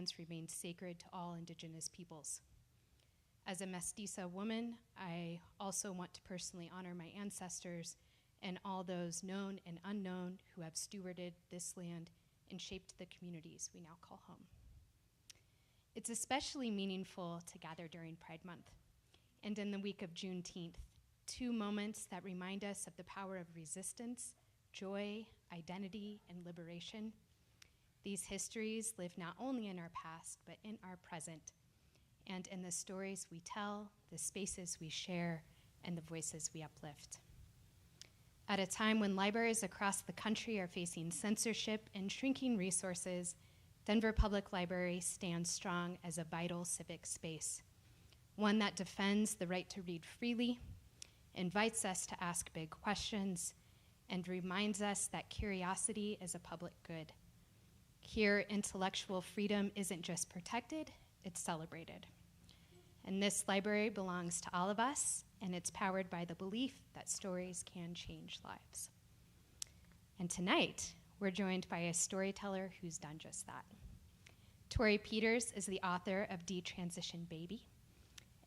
lands remain sacred to all Indigenous peoples. As a mestiza woman, I also want to personally honor my ancestors and all those known and unknown who have stewarded this land and shaped the communities we now call home. It's especially meaningful to gather during Pride Month and in the week of Juneteenth, two moments that remind us of the power of resistance, joy, identity, and liberation. These histories live not only in our past, but in our present, and in the stories we tell, the spaces we share, and the voices we uplift. At a time when libraries across the country are facing censorship and shrinking resources, Denver Public Library stands strong as a vital civic space, one that defends the right to read freely, invites us to ask big questions, and reminds us that curiosity is a public good. Here, intellectual freedom isn't just protected, it's celebrated. And this library belongs to all of us, and it's powered by the belief that stories can change lives. And tonight, we're joined by a storyteller who's done just that. Torrey Peters is the author of Detransition Baby,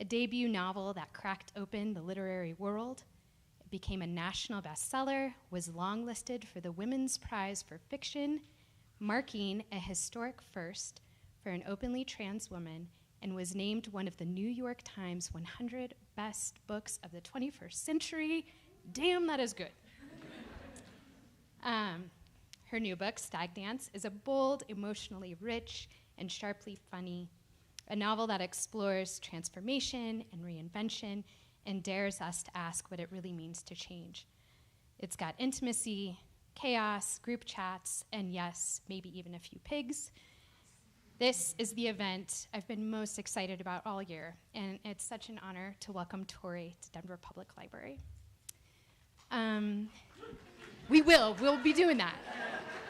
a debut novel that cracked open the literary world. It became a national bestseller, was longlisted for the Women's Prize for Fiction, marking a historic first for an openly trans woman, and was named one of the New York Times 100 best books of the 21st century. Damn, that is good. Her new book, Stag Dance, is a bold, emotionally rich, and sharply funny, a novel that explores transformation and reinvention and dares us to ask what it really means to change. It's got intimacy, chaos, group chats, and yes, maybe even a few pigs. This is the event I've been most excited about all year, and it's such an honor to welcome Torrey to Denver Public Library. We'll be doing that.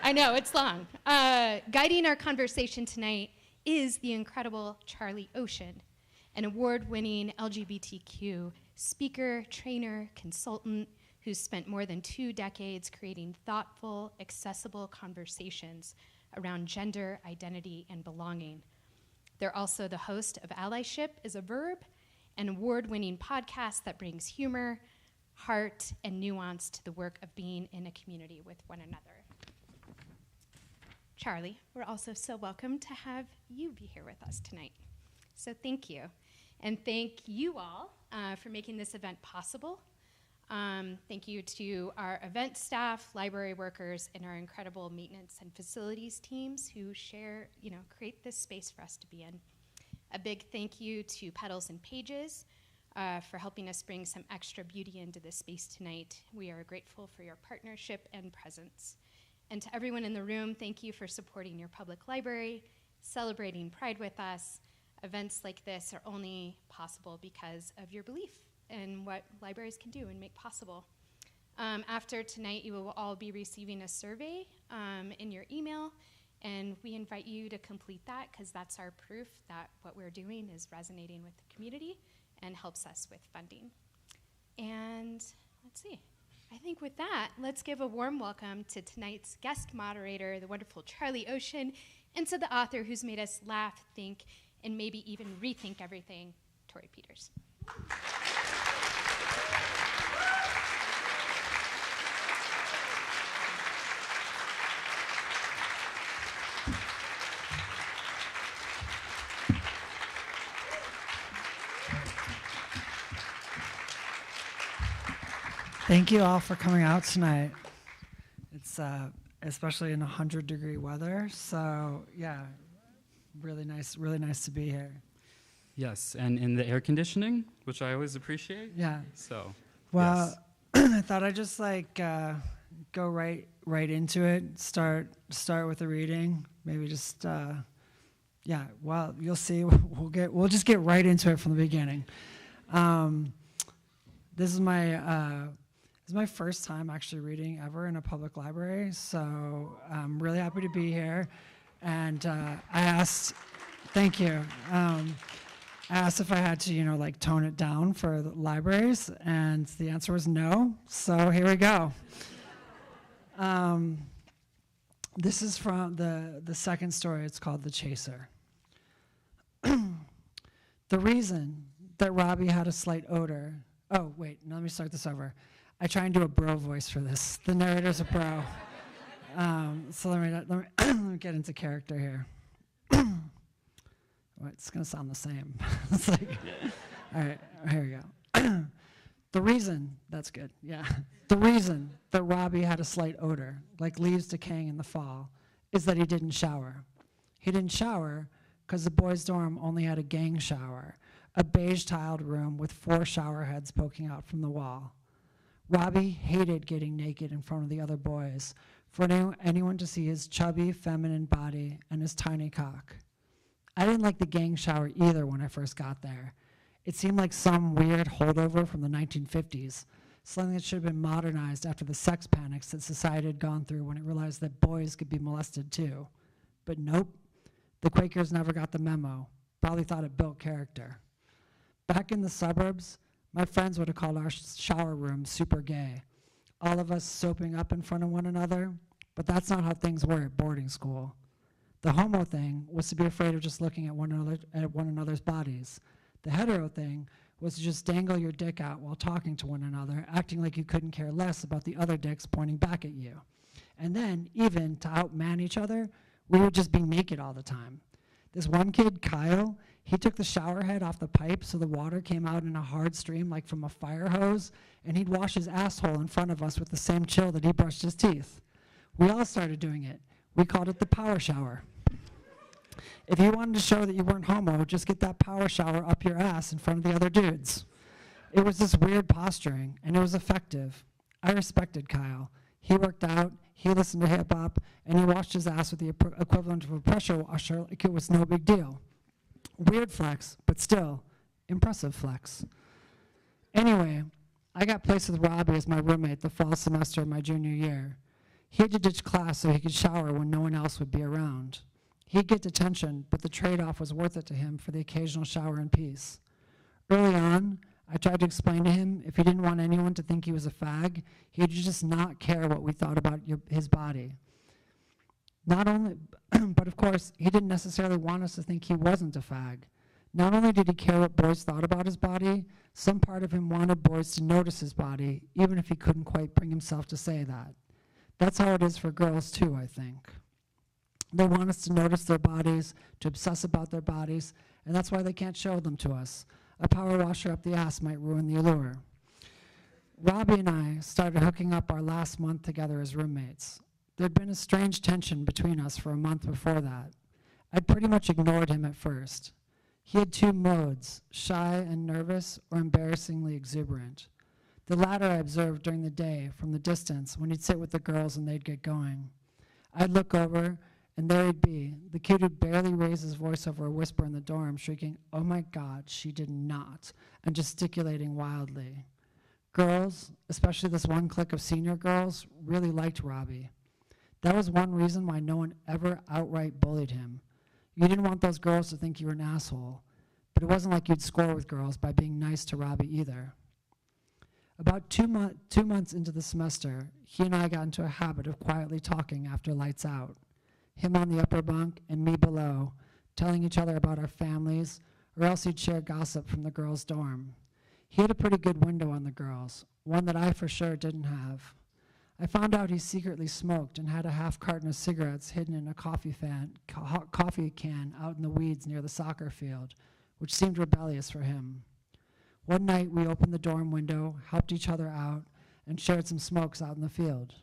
I know, it's long. Guiding our conversation tonight is the incredible Charlie Ocean, an award-winning LGBTQ speaker, trainer, consultant who's spent more than 2 decades creating thoughtful, accessible conversations around gender, identity, and belonging. They're also the host of Allyship is a Verb, an award-winning podcast that brings humor, heart, and nuance to the work of being in a community with one another. Charlie, we're also so welcome to have you be here with us tonight. So thank you. And thank you all for making this event possible. Thank you to our event staff, library workers, and our incredible maintenance and facilities teams who create this space for us to be in. A big thank you to Petals and Pages for helping us bring some extra beauty into this space tonight. We are grateful for your partnership and presence. And to everyone in the room, thank you for supporting your public library, celebrating Pride with us. Events like this are only possible because of your belief in what libraries can do and make possible. After tonight, you will all be receiving a survey in your email, and we invite you to complete that because that's our proof that what we're doing is resonating with the community and helps us with funding. And let's see. I think with that, let's give a warm welcome to tonight's guest moderator, the wonderful Charlie Ocean, and to the author who's made us laugh, think, and maybe even rethink everything, Torrey Peters. Thank you all for coming out tonight. It's especially in 100-degree weather, so yeah, really nice to be here. Yes, and in the air conditioning, which I always appreciate. Yeah. So. Well, yes. I thought I'd just go right into it. Start with the reading. Maybe just Well, you'll see. We'll just get right into it from the beginning. This is my first time actually reading ever in a public library, so I'm really happy to be here. And thank you. I asked if I had to, tone it down for the libraries, and the answer was no. So here we go. This is from the second story. It's called The Chaser. The reason that Robbie had a slight odor. Oh, wait, let me start this over. I try and do a bro voice for this. The narrator's a bro. So let me get into character here. Well, it's going to sound the same. It's like, all right, here we go. The reason, that's good, yeah. The reason that Robbie had a slight odor, like leaves decaying in the fall, is that he didn't shower. He didn't shower because the boys' dorm only had a gang shower, a beige-tiled room with 4 shower heads poking out from the wall. Robbie hated getting naked in front of the other boys, for anyone to see his chubby, feminine body and his tiny cock. I didn't like the gang shower either when I first got there. It seemed like some weird holdover from the 1950s, something that should have been modernized after the sex panics that society had gone through when it realized that boys could be molested too. But nope, the Quakers never got the memo, probably thought it built character. Back in the suburbs, my friends would have called our shower room super gay, all of us soaping up in front of one another, but that's not how things were at boarding school. The homo thing was to be afraid of just looking at one another's bodies. The hetero thing was to just dangle your dick out while talking to one another, acting like you couldn't care less about the other dicks pointing back at you. And then, even to outman each other, we would just be naked all the time. This one kid, Kyle, he took the shower head off the pipe so the water came out in a hard stream like from a fire hose, and he'd wash his asshole in front of us with the same chill that he brushed his teeth. We all started doing it. We called it the power shower. If you wanted to show that you weren't homo, just get that power shower up your ass in front of the other dudes. It was this weird posturing, and it was effective. I respected Kyle. He worked out, he listened to hip-hop, and he washed his ass with the equivalent of a pressure washer like it was no big deal. Weird flex, but still, impressive flex. Anyway, I got placed with Robbie as my roommate the fall semester of my junior year. He had to ditch class so he could shower when no one else would be around. He'd get detention, but the trade-off was worth it to him for the occasional shower in peace. Early on, I tried to explain to him if he didn't want anyone to think he was a fag, he'd just not care what we thought about his body. Not only, but of course, he didn't necessarily want us to think he wasn't a fag. Not only did he care what boys thought about his body, some part of him wanted boys to notice his body, even if he couldn't quite bring himself to say that. That's how it is for girls too, I think. They want us to notice their bodies, to obsess about their bodies, and that's why they can't show them to us. A power washer up the ass might ruin the allure. Robbie and I started hooking up our last month together as roommates. There'd been a strange tension between us for a month before that. I'd pretty much ignored him at first. He had 2 modes, shy and nervous, or embarrassingly exuberant. The latter I observed during the day from the distance when he'd sit with the girls and they'd get going. I'd look over, and there he'd be, the kid who'd barely raise his voice over a whisper in the dorm, shrieking, "Oh my God, she did not," and gesticulating wildly. Girls, especially this one clique of senior girls, really liked Robbie. That was one reason why no one ever outright bullied him. You didn't want those girls to think you were an asshole, but it wasn't like you'd score with girls by being nice to Robbie either. About 2 months into the semester, he and I got into a habit of quietly talking after lights out. Him on the upper bunk and me below, telling each other about our families, or else he'd share gossip from the girls' dorm. He had a pretty good window on the girls, one that I for sure didn't have. I found out he secretly smoked and had a half carton of cigarettes hidden in a coffee can out in the weeds near the soccer field, which seemed rebellious for him. One night we opened the dorm window, helped each other out, and shared some smokes out in the field.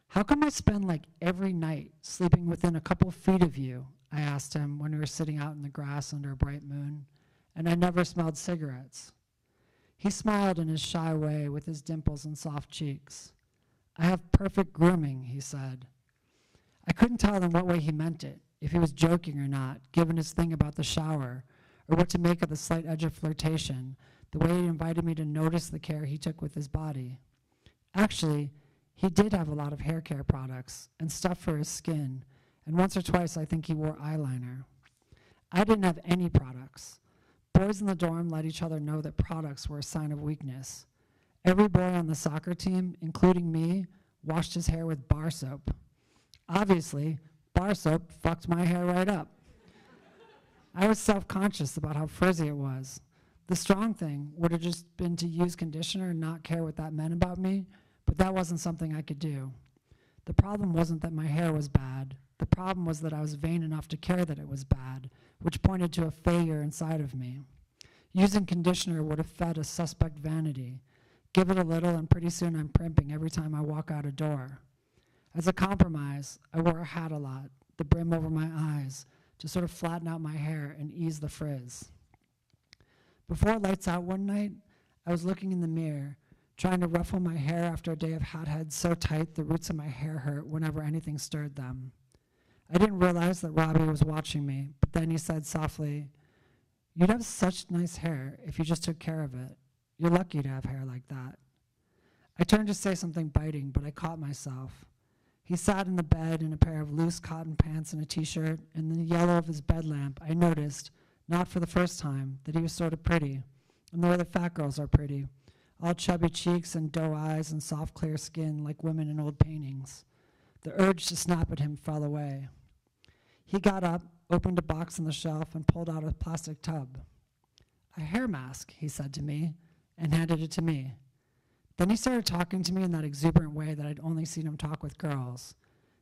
"How come I spend like every night sleeping within a couple feet of you?" I asked him when we were sitting out in the grass under a bright moon, "and I never smelled cigarettes." He smiled in his shy way with his dimples and soft cheeks. "I have perfect grooming," he said. I couldn't tell in what way he meant it, if he was joking or not, given his thing about the shower, or what to make of the slight edge of flirtation, the way he invited me to notice the care he took with his body. Actually, he did have a lot of hair care products and stuff for his skin, and once or twice I think he wore eyeliner. I didn't have any products. Boys in the dorm let each other know that products were a sign of weakness. Every boy on the soccer team, including me, washed his hair with bar soap. Obviously, bar soap fucked my hair right up. I was self-conscious about how frizzy it was. The strong thing would have just been to use conditioner and not care what that meant about me, but that wasn't something I could do. The problem wasn't that my hair was bad. The problem was that I was vain enough to care that it was bad, which pointed to a failure inside of me. Using conditioner would have fed a suspect vanity. Give it a little and pretty soon I'm primping every time I walk out a door. As a compromise, I wore a hat a lot, the brim over my eyes, to sort of flatten out my hair and ease the frizz. Before lights out one night, I was looking in the mirror, trying to ruffle my hair after a day of hat heads so tight the roots of my hair hurt whenever anything stirred them. I didn't realize that Robbie was watching me, but then he said softly, "You'd have such nice hair if you just took care of it. You're lucky to have hair like that." I turned to say something biting, but I caught myself. He sat in the bed in a pair of loose cotton pants and a t-shirt, and in the yellow of his bed lamp, I noticed, not for the first time, that he was sort of pretty, and the way that fat girls are pretty, all chubby cheeks and doe eyes and soft, clear skin like women in old paintings. The urge to snap at him fell away. He got up, opened a box on the shelf, and pulled out a plastic tub. "A hair mask," he said to me, and handed it to me. Then he started talking to me in that exuberant way that I'd only seen him talk with girls.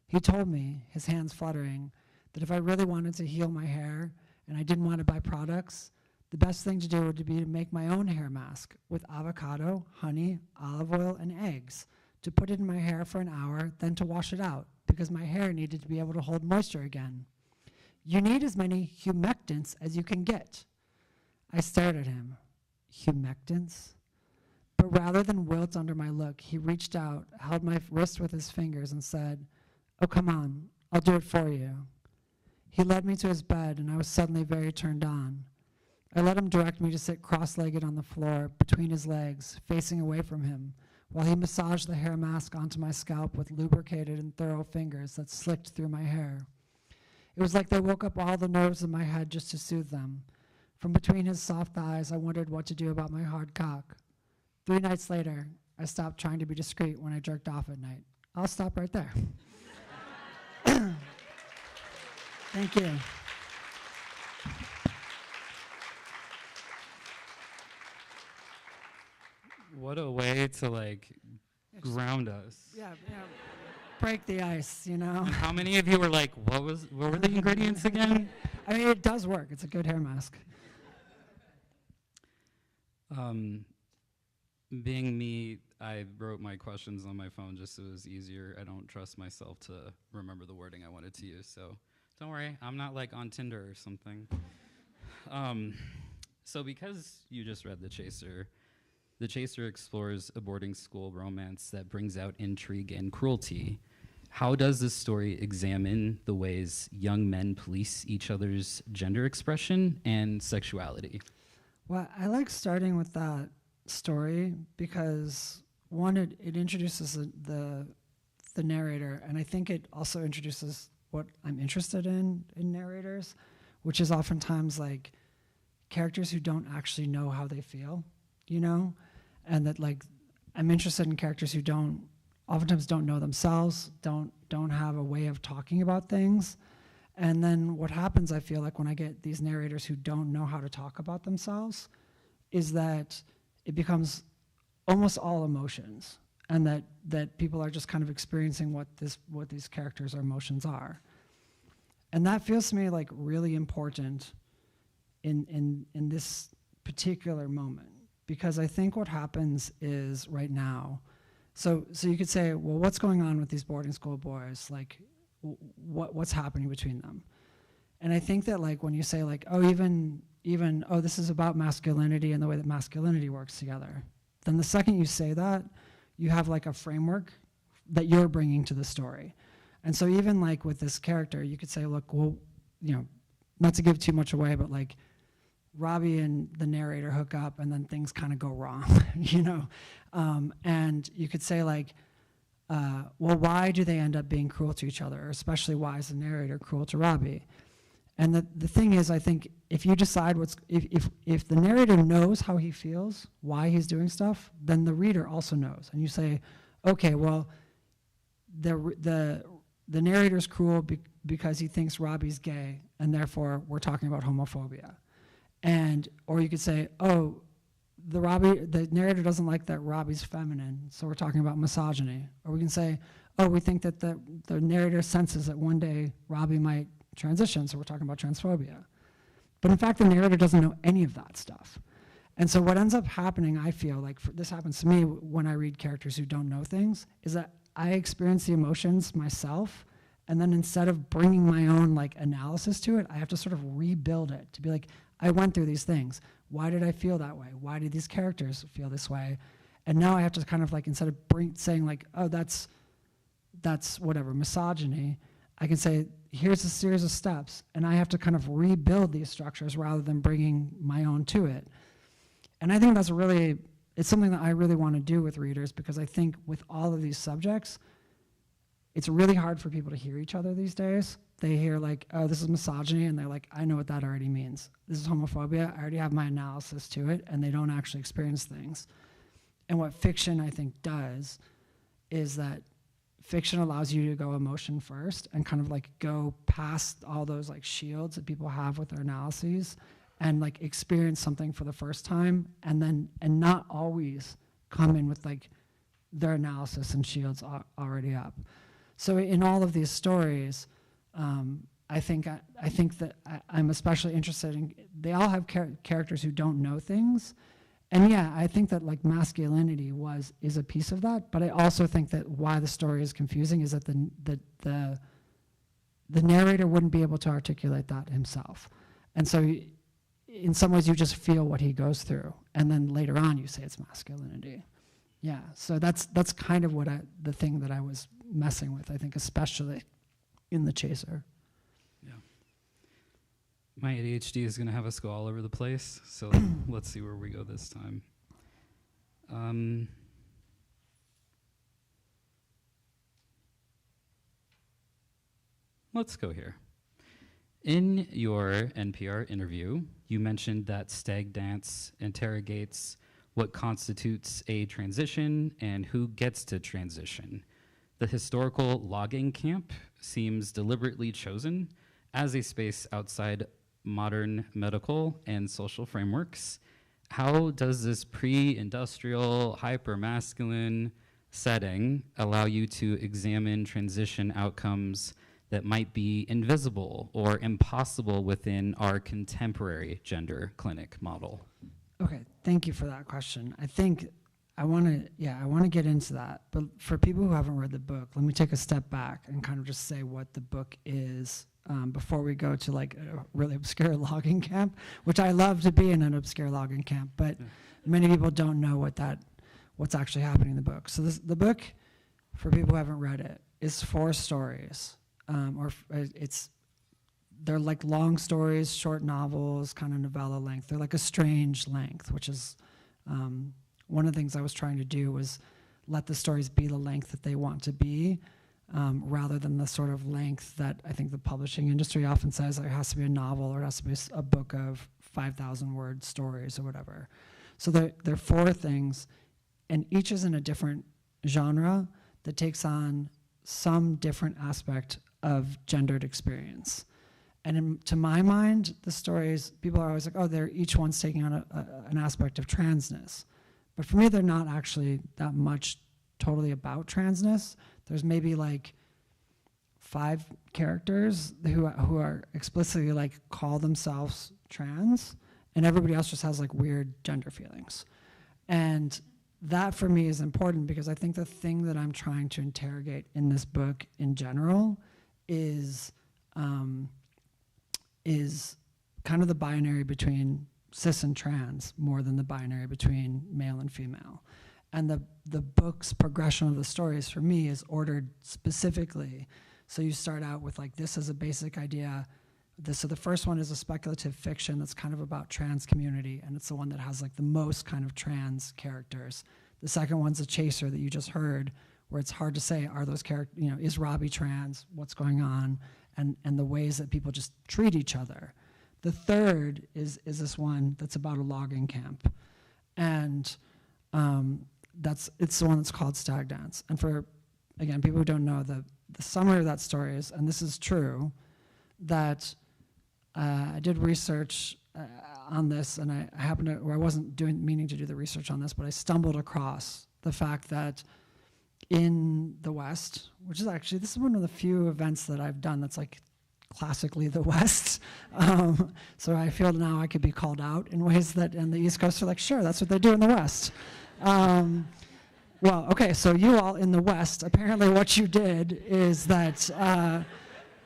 He told me, his hands fluttering, that if I really wanted to heal my hair and I didn't want to buy products, the best thing to do would be to make my own hair mask with avocado, honey, olive oil, and eggs, to put it in my hair for an hour, then to wash it out, because my hair needed to be able to hold moisture again. "You need as many humectants as you can get." I stared at him. Humectants? But rather than wilt under my look, he reached out, held my wrist with his fingers, and said, "Oh, come on, I'll do it for you." He led me to his bed, and I was suddenly very turned on. I let him direct me to sit cross-legged on the floor, between his legs, facing away from him, while he massaged the hair mask onto my scalp with lubricated and thorough fingers that slicked through my hair. It was like they woke up all the nerves in my head just to soothe them. From between his soft thighs, I wondered what to do about my hard cock. 3 nights later, I stopped trying to be discreet when I jerked off at night. I'll stop right there. Thank you. What a way to ground us. Yeah. Break the ice, you know? And how many of you were like, what were the ingredients again? I mean, it does work. It's a good hair mask. Being me, I wrote my questions on my phone just so it was easier. I don't trust myself to remember the wording I wanted to use, so don't worry, I'm not like on Tinder or something. So because you just read The Chaser explores a boarding school romance that brings out intrigue and cruelty. How does this story examine the ways young men police each other's gender expression and sexuality? Well, I like starting with that story because, one, it introduces the narrator, and I think it also introduces what I'm interested in narrators, which is oftentimes like characters who don't actually know how they feel, you know? And that I'm interested in characters who oftentimes don't know themselves, don't have a way of talking about things. And then what happens, I feel like, when I get these narrators who don't know how to talk about themselves, is that it becomes almost all emotions, and that people are just kind of experiencing what these characters' emotions are. And that feels to me like really important in this particular moment, because I think what happens is right now, so you could say, well, what's going on with these boarding school boys? Like, what's happening between them? And I think that when you say this is about masculinity and the way that masculinity works together, then the second you say that, you have a framework that you're bringing to the story. And so even with this character, you could say, look, well, not to give too much away, but Robbie and the narrator hook up and then things kind of go wrong, and you could say well, why do they end up being cruel to each other? Or especially, why is the narrator cruel to Robbie? And the thing is, I think if you decide if the narrator knows how he feels, why he's doing stuff, then the reader also knows. And you say, okay, well, the the narrator's cruel because he thinks Robbie's gay, and therefore we're talking about homophobia. Or you could say, oh, the narrator doesn't like that Robbie's feminine, so we're talking about misogyny. Or we can say, oh, we think that the narrator senses that one day Robbie might transition, so we're talking about transphobia. But in fact, the narrator doesn't know any of that stuff. And so what ends up happening, I feel like, this happens to me when I read characters who don't know things, is that I experience the emotions myself, and then instead of bringing my own like analysis to it, I have to sort of rebuild it to be like, I went through these things. Why did I feel that way? Why did these characters feel this way? And now I have to kind of like, instead of saying like, oh, that's whatever, misogyny, I can say, here's a series of steps, and I have to kind of rebuild these structures rather than bringing my own to it. And I think that's really, it's something that I really want to do with readers, because I think with all of these subjects, it's really hard for people to hear each other these days. They hear like, oh, this is misogyny, and they're like, I know what that already means. This is homophobia, I already have my analysis to it, and they don't actually experience things. And what fiction, I think, does is that fiction allows you to go emotion first and kind of like go past all those like shields that people have with their analyses and like experience something for the first time, and not always come in with like their analysis and shields already up. So in all of these stories, I think that I'm especially interested in, they all have characters who don't know things. And yeah, I think that like masculinity is a piece of that, but I also think that why the story is confusing is that the narrator wouldn't be able to articulate that himself. And so in some ways you just feel what he goes through, and then later on you say it's masculinity. Yeah, so that's kind of what the thing that I was messing with, I think, especially in The Chaser. Yeah. My ADHD is going to have us go all over the place, so let's see where we go this time. Let's go here. In your NPR interview, you mentioned that Stag Dance interrogates what constitutes a transition and who gets to transition. The historical logging camp seems deliberately chosen as a space outside modern medical and social frameworks. How does this pre-industrial, hyper-masculine setting allow you to examine transition outcomes that might be invisible or impossible within our contemporary gender clinic model? Okay, thank you for that question. I think I want to get into that. But for people who haven't read the book, let me take a step back and kind of just say what the book is before we go to like a really obscure logging camp, which I love to be in an obscure logging camp, but many people don't know what's actually happening in the book. So the book, for people who haven't read it, is 4 stories. They're like long stories, short novels, kind of novella length. They're like a strange length, which is one of the things I was trying to do was let the stories be the length that they want to be, rather than the sort of length that I think the publishing industry often says there has to be a novel or it has to be a book of 5,000 word stories or whatever. So there are 4 things, and each is in a different genre that takes on some different aspect of gendered experience. And to my mind, the stories, people are always like, oh, they're each one's taking on an aspect of transness. But for me, they're not actually that much totally about transness. There's maybe like 5 characters who are explicitly like call themselves trans, and everybody else just has like weird gender feelings. And that for me is important because I think the thing that I'm trying to interrogate in this book in general is kind of the binary between cis and trans more than the binary between male and female. And the book's progression of the stories for me is ordered specifically. So you start out with like, this is a basic idea. So the first one is a speculative fiction that's kind of about trans community, and it's the one that has like the most kind of trans characters. The second one's a chaser that you just heard, where it's hard to say, are those characters, is Robbie trans? What's going on? And the ways that people just treat each other. The third is this one that's about a logging camp. And it's the one that's called Stag Dance. And for, again, people who don't know, the summary of that story is, and this is true, that I did research on this, and I happened to, or I wasn't meaning to do the research on this, but I stumbled across the fact that in the West, which is actually, this is one of the few events that I've done that's like classically the West. So I feel now I could be called out in ways that, and the East Coast are like, sure, that's what they do in the West. Well, okay, so you all in the West, apparently what you did is that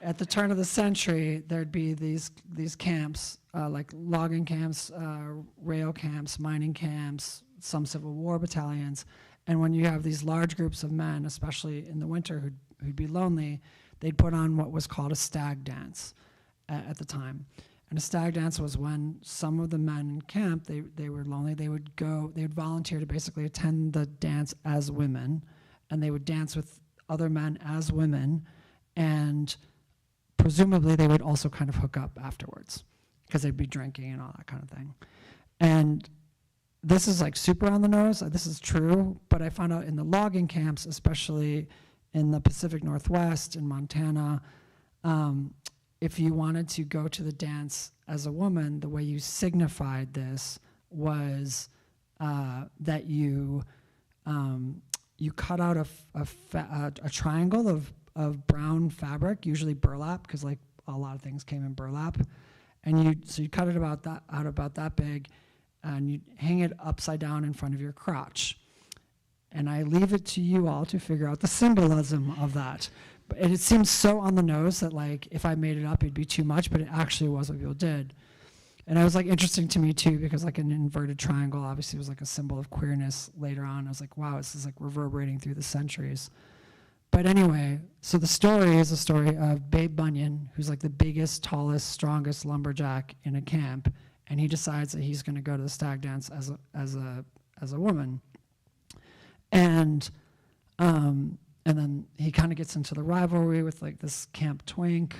at the turn of the century, there'd be these camps, like logging camps, rail camps, mining camps, some Civil War battalions. And when you have these large groups of men, especially in the winter, who'd be lonely, they'd put on what was called a stag dance at the time. And a stag dance was when some of the men in camp, they were lonely, they would volunteer to basically attend the dance as women, and they would dance with other men as women, and presumably they would also kind of hook up afterwards, because they'd be drinking and all that kind of thing. And this is like super on the nose, this is true, but I found out in the logging camps, especially in the Pacific Northwest, in Montana, if you wanted to go to the dance as a woman, the way you signified this was that you cut out a triangle of brown fabric, usually burlap, because like a lot of things came in burlap, and so you cut it about that big, and you hang it upside down in front of your crotch. And I leave it to you all to figure out the symbolism of that. And it seems so on the nose that like if I made it up, it'd be too much, but it actually was what people did. And it was like interesting to me too, because like an inverted triangle obviously was like a symbol of queerness later on. I was like, wow, this is like reverberating through the centuries. But anyway, so the story is a story of Babe Bunyan, who's like the biggest, tallest, strongest lumberjack in a camp, and he decides that he's going to go to the stag dance as a woman. And then he kind of gets into the rivalry with like this camp twink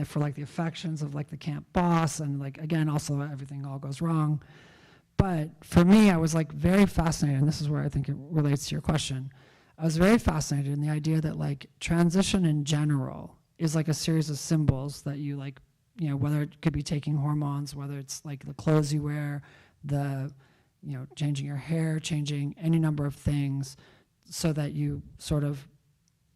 for like the affections of like the camp boss, and like again also everything all goes wrong. But for me, I was like very fascinated, and this is where I think it relates to your question. I was very fascinated in the idea that like transition in general is like a series of symbols that you like, you know, whether it could be taking hormones, whether it's like the clothes you wear, changing your hair, changing any number of things, so that you sort of,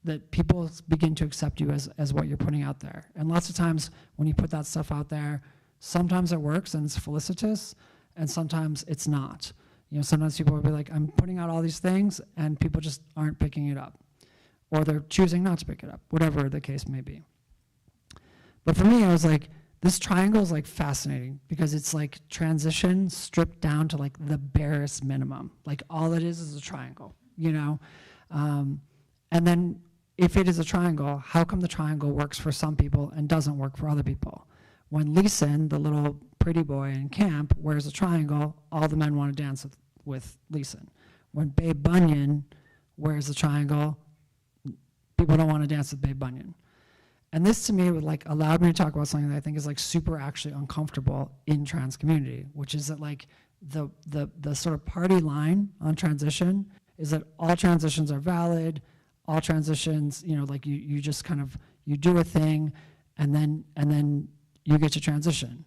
that people begin to accept you as what you're putting out there. And lots of times when you put that stuff out there, sometimes it works and it's felicitous, and sometimes it's not. You know, sometimes people will be like, I'm putting out all these things, and people just aren't picking it up. Or they're choosing not to pick it up, whatever the case may be. But for me, I was like, this triangle is like fascinating, because it's like transition stripped down to like the barest minimum. Like all it is a triangle, you know? And then if it is a triangle, how come the triangle works for some people and doesn't work for other people? When Leeson, the little pretty boy in camp, wears a triangle, all the men want to dance with Leeson. When Babe Bunyan wears a triangle, people don't want to dance with Babe Bunyan. And this to me would like allowed me to talk about something that I think is like super actually uncomfortable in trans community, which is that like the sort of party line on transition is that all transitions are valid, all transitions, you know, like you just kind of, you do a thing and then you get to transition.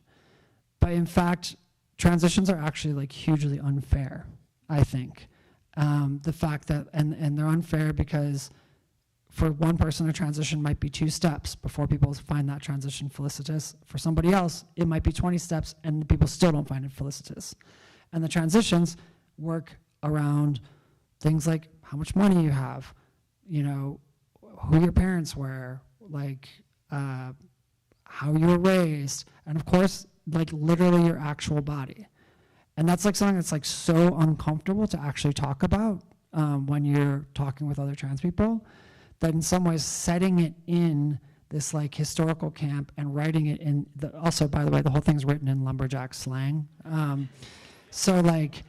But in fact, transitions are actually like hugely unfair, I think. The fact that, and they're unfair because for one person, a transition might be 2 steps before people find that transition felicitous. For somebody else, it might be 20 steps and people still don't find it felicitous. And the transitions work around things like how much money you have, you know, who your parents were, like how you were raised, and of course, like literally your actual body. And that's like something that's like so uncomfortable to actually talk about when you're talking with other trans people, that in some ways setting it in this like historical camp and writing it in, also by the way, the whole thing's written in lumberjack slang. So like,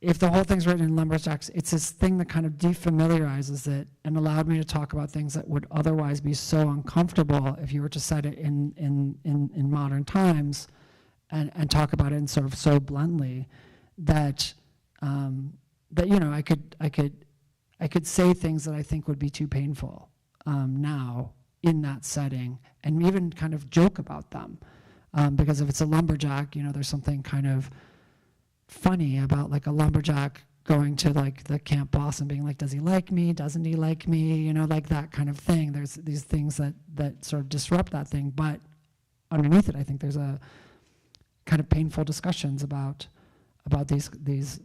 if the whole thing's written in lumberjacks, it's this thing that kind of defamiliarizes it and allowed me to talk about things that would otherwise be so uncomfortable if you were to set it in modern times and talk about it in sort of so bluntly that that you know I could say things that I think would be too painful now in that setting, and even kind of joke about them. Because if it's a lumberjack, there's something kind of funny about like a lumberjack going to like the camp boss and being like, does he like me? Doesn't he like me? Like that kind of thing. There's these things that sort of disrupt that thing. But underneath it, I think there's a kind of painful discussions about these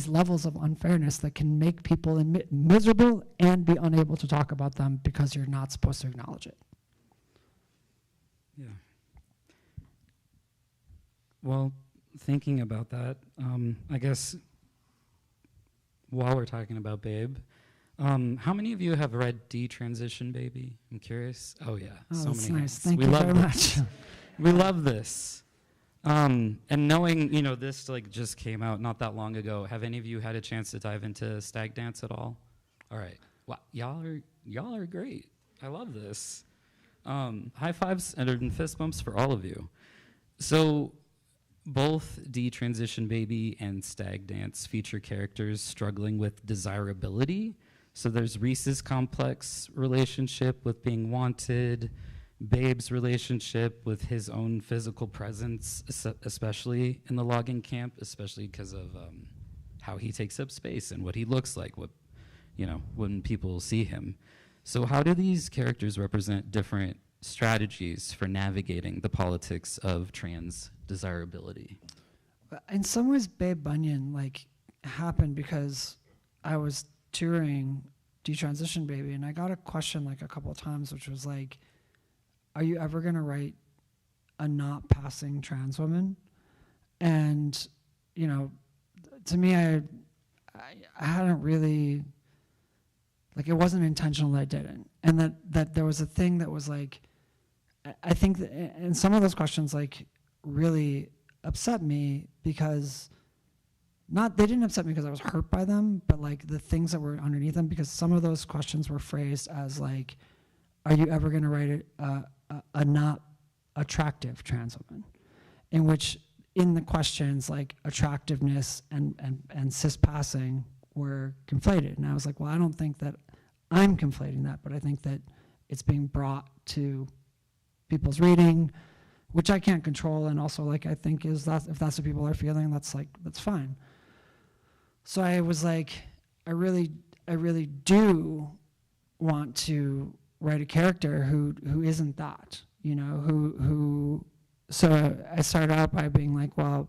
levels of unfairness that can make people miserable and be unable to talk about them because you're not supposed to acknowledge it. Yeah. Well, thinking about that, I guess while we're talking about Babe, how many of you have read Detransition Baby? I'm curious. Oh yeah, oh, so that's many. Nice. Thank you very much. We love this. And knowing, this like just came out not that long ago. Have any of you had a chance to dive into Stag Dance at all? All right. Wow, y'all are great. I love this. High fives and fist bumps for all of you. So both Detransition Baby and Stag Dance feature characters struggling with desirability. So there's Reese's complex relationship with being wanted, Babe's relationship with his own physical presence, especially in the logging camp, especially because of how he takes up space and what he looks like, when people see him. So how do these characters represent different strategies for navigating the politics of trans desirability? In some ways, Babe Bunyan happened because I was touring Detransition Baby, and I got a question a couple of times, which was like, are you ever going to write a not passing trans woman? And, to me, I hadn't really, it wasn't intentional that I didn't. And that there was a thing that was I think that, and some of those questions really upset me because they didn't upset me because I was hurt by them, but the things that were underneath them, because some of those questions were phrased as are you ever going to write a not attractive trans woman? In which, in the questions, attractiveness and cis passing were conflated. And I was well, I don't think that I'm conflating that, but I think that it's being brought to people's reading, which I can't control, and also I think is that if that's what people are feeling, that's fine. So I was I really do want to write a character who isn't that, who. So I started out by being well,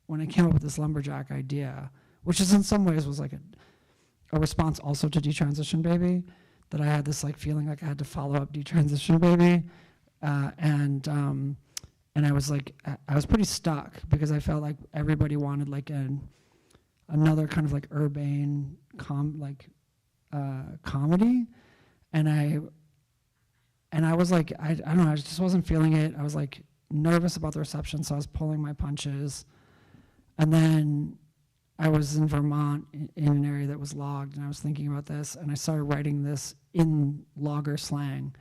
when I came up with this lumberjack idea, which is in some ways was a response also to Detransition Baby, that I had this feeling I had to follow up Detransition Baby, and I was I was pretty stuck because I felt everybody wanted another kind of urbane comedy, and I was I don't know, I just wasn't feeling it. I was nervous about the reception, so I was pulling my punches. And then I was in Vermont in an area that was logged, and I was thinking about this, and I started writing this in logger slang.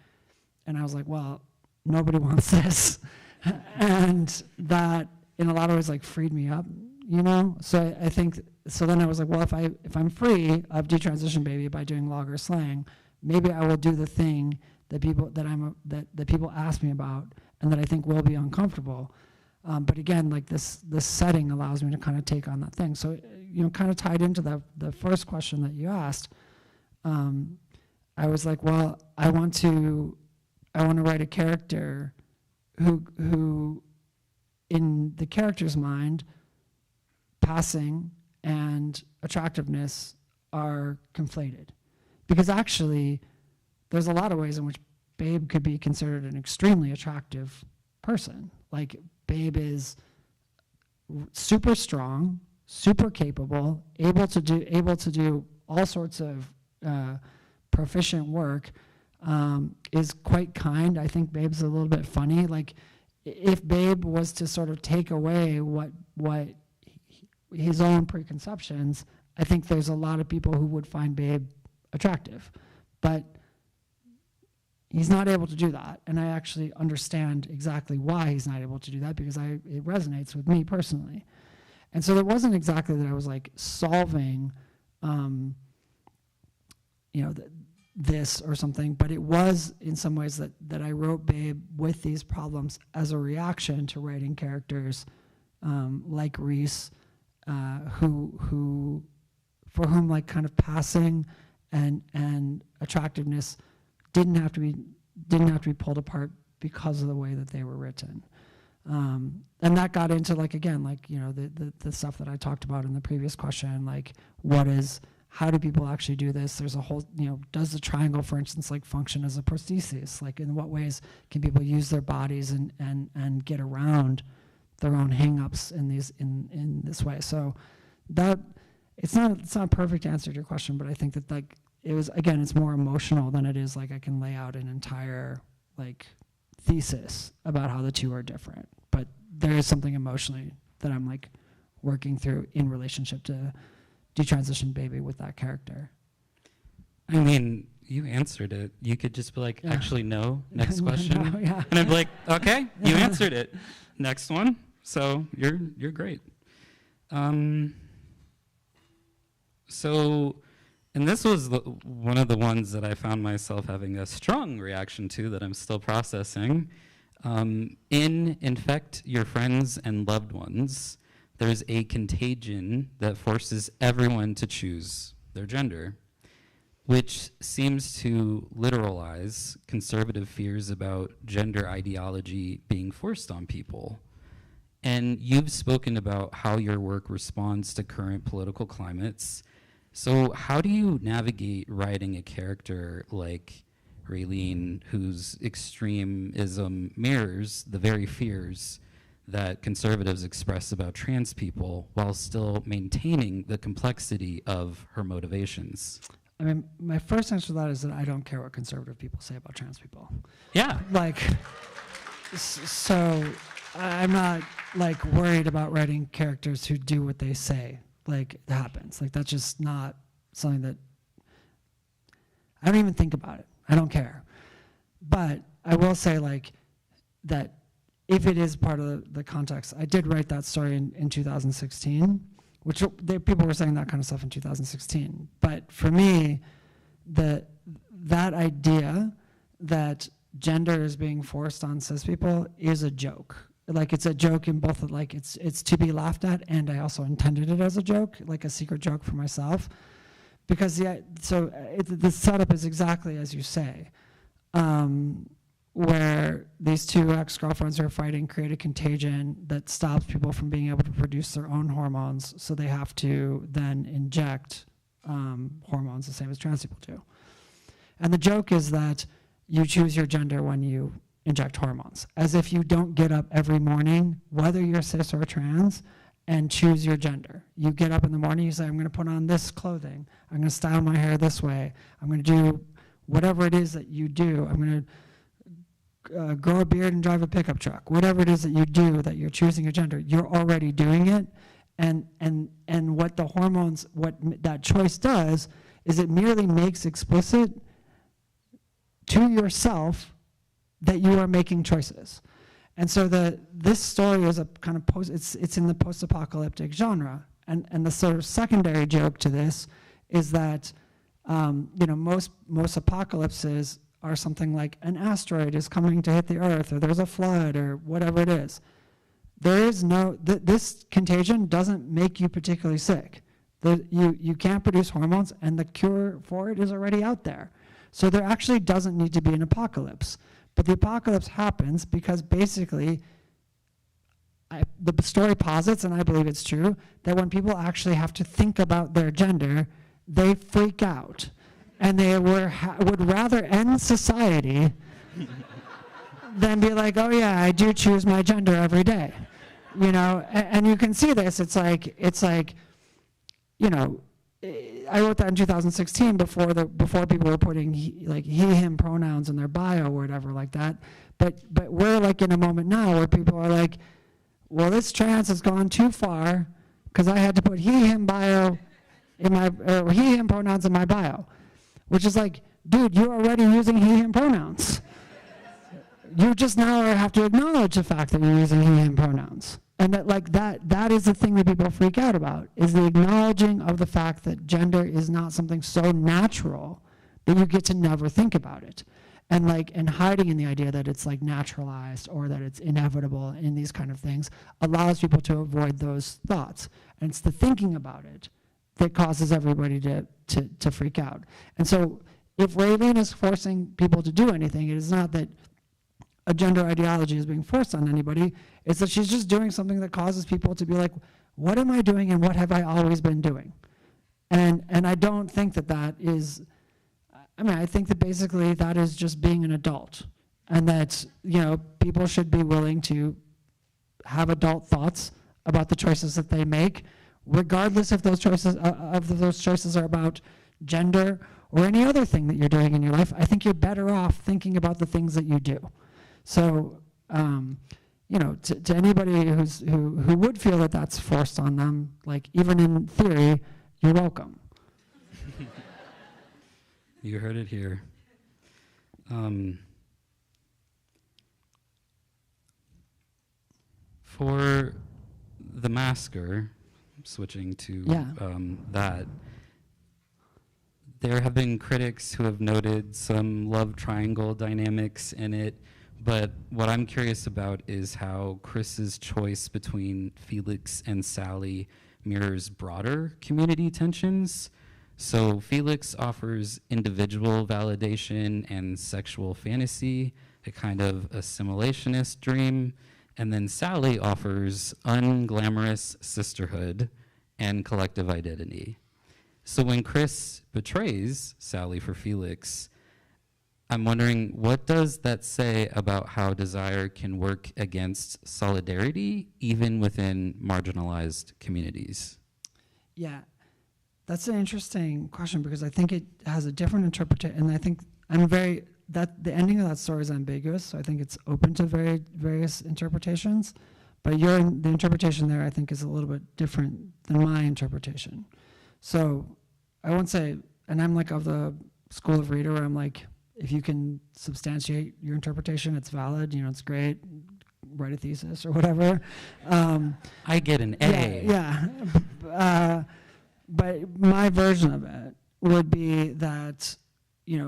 And I was well, nobody wants this. And that, in a lot of ways, freed me up, So I think, so then I was well, if I'm free of Detransition Baby by doing logger slang, maybe I will do the thing that people ask me about and that I think will be uncomfortable. But again, this setting allows me to kind of take on that thing. So, kind of tied into the first question that you asked, I was well, I want to write a character who in the character's mind, passing and attractiveness are conflated. Because actually, there's a lot of ways in which Babe could be considered an extremely attractive person. Babe is super strong, super capable, able to do all sorts of proficient work, is quite kind. I think Babe's a little bit funny. If Babe was to sort of take away what his own preconceptions, I think there's a lot of people who would find Babe attractive. But he's not able to do that, and I actually understand exactly why he's not able to do that, because it resonates with me personally. And so it wasn't exactly that I was solving, this or something, but it was in some ways that I wrote Babe with these problems as a reaction to writing characters like Reese, who for whom like kind of passing and attractiveness didn't have to be pulled apart because of the way that they were written. And that got into like, again, like, you know, the stuff that I talked about in the previous question, like how do people actually do this? There's a whole, you know, does the triangle, for instance, like function as a prosthesis? Like in what ways can people use their bodies and get around their own hang-ups in this way? So that, it's not a perfect answer to your question, but I think that like, it was, again, it's more emotional than it is like I can lay out an entire like thesis about how the two are different. But there is something emotionally that I'm like working through in relationship to Detransition Baby with that character. I mean, you answered it. You could just be like, actually, no, next question. No, yeah. And I'd be like, okay, you answered it. Next one. So you're great. So, and this was one of the ones that I found myself having a strong reaction to that I'm still processing. In Infect Your Friends and Loved Ones, there's a contagion that forces everyone to choose their gender, which seems to literalize conservative fears about gender ideology being forced on people. And you've spoken about how your work responds to current political climates. So how do you navigate writing a character like Raylene, whose extremism mirrors the very fears that conservatives express about trans people while still maintaining the complexity of her motivations? I mean, my first answer to that is that I don't care what conservative people say about trans people. Yeah. Like, so I'm not like worried about writing characters who do what they say. Like, it happens. Like, that's just not something that, I don't even think about it. I don't care. But I will say, like, that if it is part of the context, I did write that story in 2016, which people were saying that kind of stuff in 2016. But for me, that idea that gender is being forced on cis people is a joke. Like, it's a joke in both, like, it's to be laughed at, and I also intended it as a joke, like a secret joke for myself. Because, the setup is exactly as you say, where these two ex-girlfriends who are fighting create a contagion that stops people from being able to produce their own hormones, so they have to then inject hormones the same as trans people do. And the joke is that you choose your gender when you inject hormones, as if you don't get up every morning, whether you're cis or trans, and choose your gender. You get up in the morning, you say, I'm gonna put on this clothing, I'm gonna style my hair this way, I'm gonna do whatever it is that you do, I'm gonna grow a beard and drive a pickup truck, whatever it is that you do, that you're choosing your gender, you're already doing it. And what the hormones, what that choice does, is it merely makes explicit to yourself that you are making choices. And so this story is a kind of it's in the post-apocalyptic genre. And the sort of secondary joke to this is that most apocalypses are something like an asteroid is coming to hit the earth, or there's a flood, or whatever it is. There is this contagion doesn't make you particularly sick. You can't produce hormones, and the cure for it is already out there. So there actually doesn't need to be an apocalypse. But the apocalypse happens because basically the story posits, and I believe it's true, that when people actually have to think about their gender, they freak out. And they would rather end society than be like, oh yeah, I do choose my gender every day. You know, and you can see this, it's like, you know, I wrote that in 2016 before people were putting he, him pronouns in their bio or whatever like that. But we're like in a moment now where people are like, well, this trans has gone too far because I had to put he, him bio in my, or he, him pronouns in my bio. Which is like, dude, you're already using he, him pronouns. You just now have to acknowledge the fact that you're using he, him pronouns. And that is the thing that people freak out about, is the acknowledging of the fact that gender is not something so natural that you get to never think about it. And hiding in the idea that it's like naturalized or that it's inevitable in these kind of things allows people to avoid those thoughts. And it's the thinking about it that causes everybody to freak out. And so if Raylene is forcing people to do anything, it is not that a gender ideology is being forced on anybody. It's that she's just doing something that causes people to be like, what am I doing and what have I always been doing? And I don't think that is, I think that basically that is just being an adult, and that, people should be willing to have adult thoughts about the choices that they make, regardless if those choices are about gender or any other thing that you're doing in your life. I think you're better off thinking about the things that you do. So, to anybody who would feel that that's forced on them, like even in theory, you're welcome. You heard it here. For the masker, switching to that, there have been critics who have noted some love triangle dynamics in it, but what I'm curious about is how Chris's choice between Felix and Sally mirrors broader community tensions. So Felix offers individual validation and sexual fantasy, a kind of assimilationist dream, and then Sally offers unglamorous sisterhood and collective identity. So when Chris betrays Sally for Felix, I'm wondering, what does that say about how desire can work against solidarity, even within marginalized communities? Yeah. That's an interesting question, because I think it has a different interpretation, and I think the ending of that story is ambiguous, so I think it's open to various interpretations, but the interpretation there, I think, is a little bit different than my interpretation. So I won't say, and I'm like of the school of reader where I'm like, if you can substantiate your interpretation, it's valid, it's great, write a thesis or whatever. I get an A. Yeah. But my version of it would be that,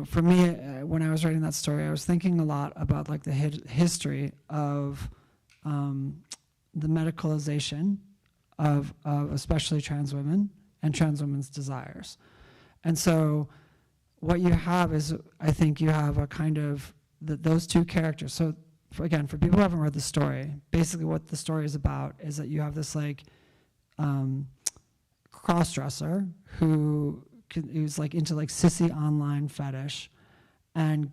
for me, when I was writing that story, I was thinking a lot about like the history of the medicalization of especially trans women and trans women's desires. And so what you have is, I think you have a kind of those two characters. So again, for people who haven't read the story, basically what the story is about is that you have this like cross-dresser who's like into like sissy online fetish, and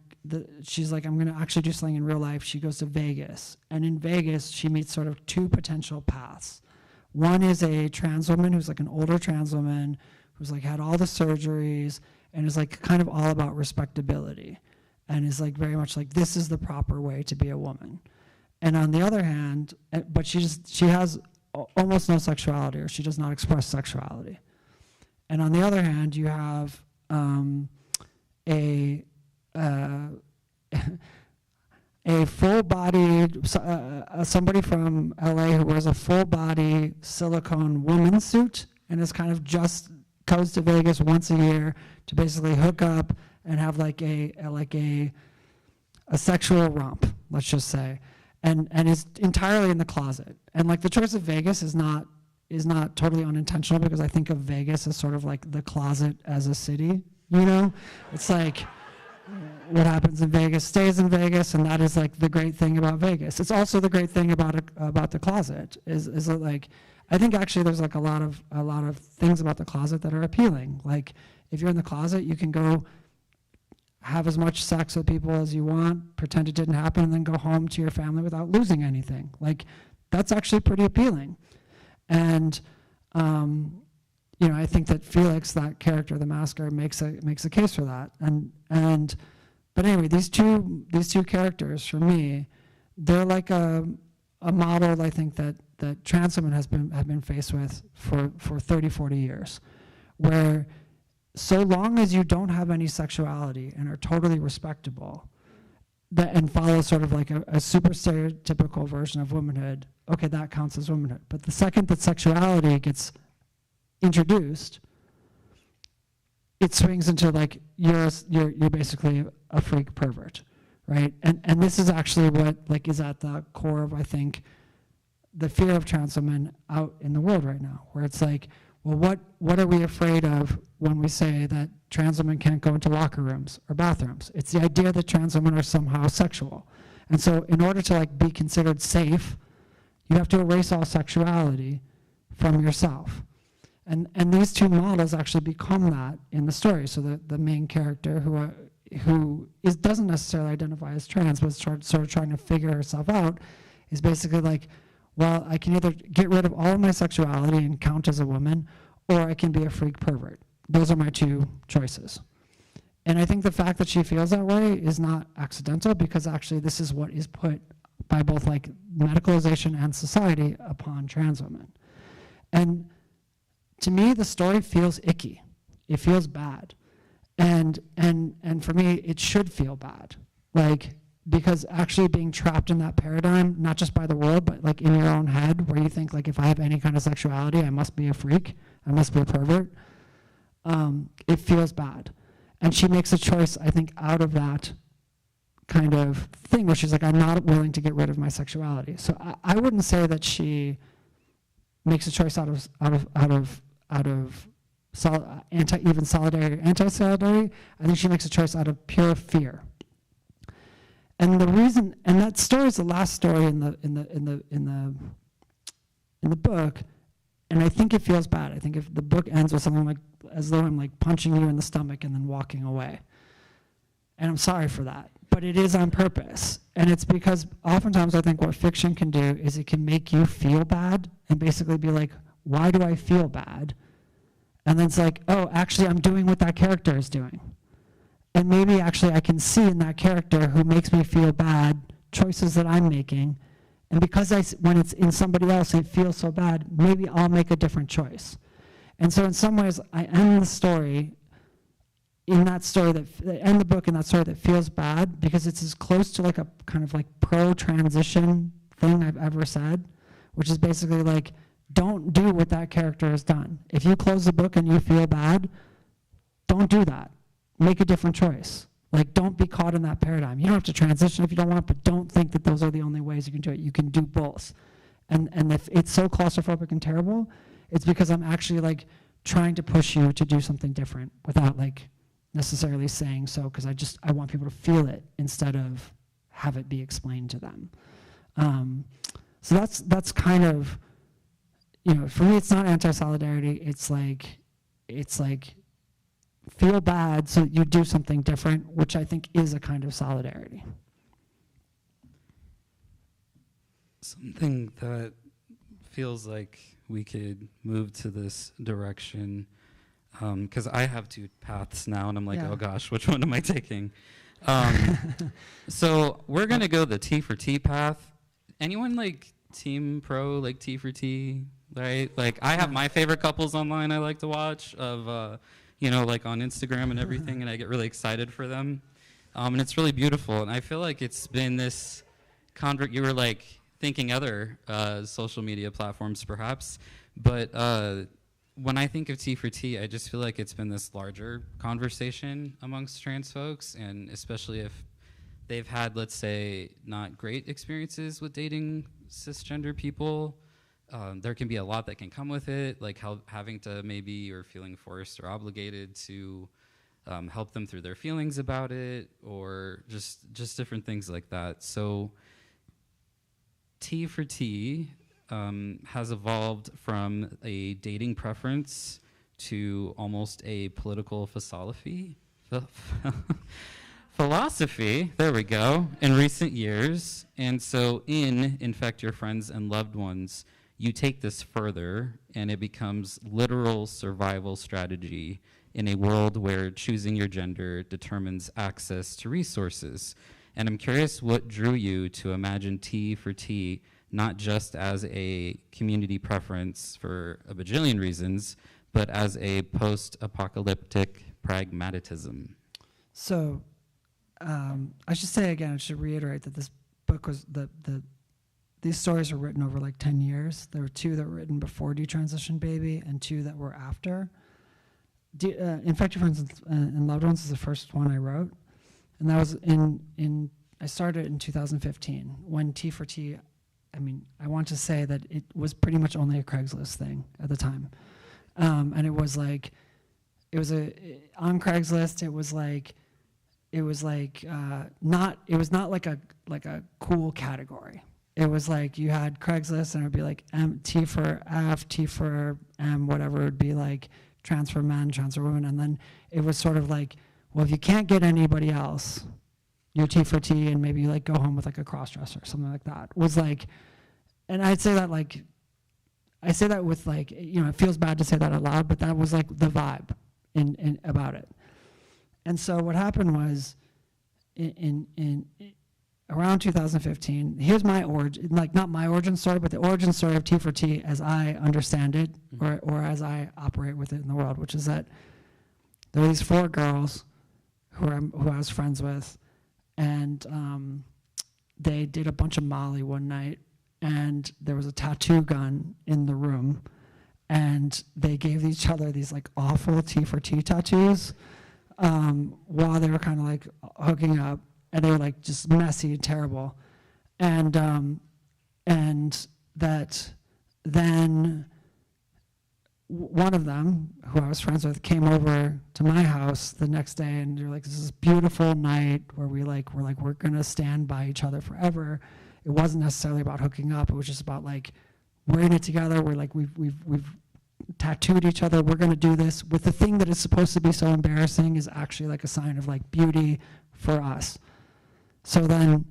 she's like, I'm gonna actually do something in real life. She goes to Vegas, and in Vegas she meets sort of two potential paths. One is a trans woman who's like an older trans woman who's like had all the surgeries and is like kind of all about respectability, and is like very much like, this is the proper way to be a woman. And on the other hand, but she has almost no sexuality, or she does not express sexuality. And on the other hand, you have a full-bodied, somebody from LA who wears a full-body silicone woman's suit and is kind of just goes to Vegas once a year to basically hook up and have like a sexual romp, let's just say, and is entirely in the closet. And like the choice of Vegas is not totally unintentional, because I think of Vegas as sort of like the closet as a city, It's like what happens in Vegas stays in Vegas, and that is like the great thing about Vegas. It's also the great thing about the closet is that, like, I think actually there's like a lot of things about the closet that are appealing. Like if you're in the closet, you can go have as much sex with people as you want, pretend it didn't happen, and then go home to your family without losing anything. Like that's actually pretty appealing. And I think that Felix, that character, the masker, makes a case for that. But anyway, these two characters for me, they're like a model, I think, that trans women have been faced with for 30, 40 years, where so long as you don't have any sexuality and are totally respectable, and follow sort of like a super stereotypical version of womanhood, okay, that counts as womanhood. But the second that sexuality gets introduced, it swings into like you're basically a freak pervert, right? And this is actually what like is at the core of, I think, the fear of trans women out in the world right now, where it's like, well, what are we afraid of when we say that trans women can't go into locker rooms or bathrooms? It's the idea that trans women are somehow sexual. And so in order to like be considered safe, you have to erase all sexuality from yourself. And these two models actually become that in the story. So the main character who doesn't necessarily identify as trans, but is sort of trying to figure herself out, is basically like, well, I can either get rid of all of my sexuality and count as a woman, or I can be a freak pervert. Those are my two choices. And I think the fact that she feels that way is not accidental, because actually this is what is put by both like medicalization and society upon trans women. And to me, the story feels icky. It feels bad. And for me, it should feel bad. Like, because actually being trapped in that paradigm, not just by the world, but like in your own head, where you think like, if I have any kind of sexuality, I must be a freak, I must be a pervert, it feels bad. And she makes a choice, I think, out of that kind of thing, where she's like, I'm not willing to get rid of my sexuality. So I wouldn't say that she makes a choice out of solidarity or anti-solidarity. I think she makes a choice out of pure fear. And the reason, and that story is the last story in the book, and I think it feels bad. I think if the book ends with something like, as though I'm like punching you in the stomach and then walking away. And I'm sorry for that, but it is on purpose. And it's because oftentimes I think what fiction can do is it can make you feel bad and basically be like, why do I feel bad? And then it's like, oh, actually I'm doing what that character is doing. And maybe actually I can see in that character who makes me feel bad choices that I'm making. And because when it's in somebody else, it feels so bad, maybe I'll make a different choice. And so in some ways, I end the story in that story end the book in that story that feels bad, because it's as close to like a kind of like pro-transition thing I've ever said, which is basically like, don't do what that character has done. If you close the book and you feel bad, don't do that. Make a different choice. Like, don't be caught in that paradigm. You don't have to transition if you don't want, but don't think that those are the only ways you can do it. You can do both. And if it's so claustrophobic and terrible, it's because I'm actually like trying to push you to do something different without like necessarily saying so, because I want people to feel it instead of have it be explained to them. So that's kind of, you know, for me, it's not anti-solidarity. It's like feel bad so that you do something different, which I think is a kind of solidarity. Something that feels like we could move to this direction, because I have two paths now, and I'm like, oh gosh, which one am I taking? So we're going to go the T for T path. Anyone like Team Pro, like T for T, right? Like, I have my favorite couples online I like to watch of, you know, like on Instagram and everything, and I get really excited for them. And it's really beautiful. And I feel like it's been this you were like thinking other social media platforms perhaps, but when I think of T for T, I just feel like it's been this larger conversation amongst trans folks, and especially if they've had, let's say, not great experiences with dating cisgender people. There can be a lot that can come with it, like having to maybe or feeling forced or obligated to help them through their feelings about it, or just different things like that. So T for T has evolved from a dating preference to almost a political philosophy. Philosophy, there we go, in recent years. And so in Infect Your Friends and Loved Ones, you take this further, and it becomes literal survival strategy in a world where choosing your gender determines access to resources. And I'm curious what drew you to imagine T for T not just as a community preference for a bajillion reasons, but as a post-apocalyptic pragmatism. So I should say again, I should reiterate that this book was these stories were written over like 10 years. There were 2 that were written before Detransition Baby and 2 that were after. Infect Your Friends and Loved Ones is the first one I wrote. And that was I started in 2015 when T for T, I want to say that it was pretty much only a Craigslist thing at the time. And it was on Craigslist, it was not like a cool category. It was like you had Craigslist and it would be like T for F, T for M, whatever. It would be like trans for men, trans for women. And then it was sort of like, well, if you can't get anybody else, you're T for T, and maybe you like go home with like a cross-dresser or something like that. Was like, and I'd say that like, I say that with like, it feels bad to say that out loud, but that was like the vibe in about it. And so what happened was in around 2015, here's my origin, like not my origin story, but the origin story of T for T as I understand it, or as I operate with it in the world, which is that there were these 4 girls who I was friends with, and they did a bunch of Molly one night, and there was a tattoo gun in the room, and they gave each other these like awful T for T tattoos while they were kind of like hooking up, and they were like just messy and terrible, and that then one of them, who I was friends with, came over to my house the next day, and they're like, this is a beautiful night where we're gonna stand by each other forever. It wasn't necessarily about hooking up. It was just about like, we're in it together. We're like, we've tattooed each other. We're gonna do this with the thing that is supposed to be so embarrassing is actually like a sign of like beauty for us. So then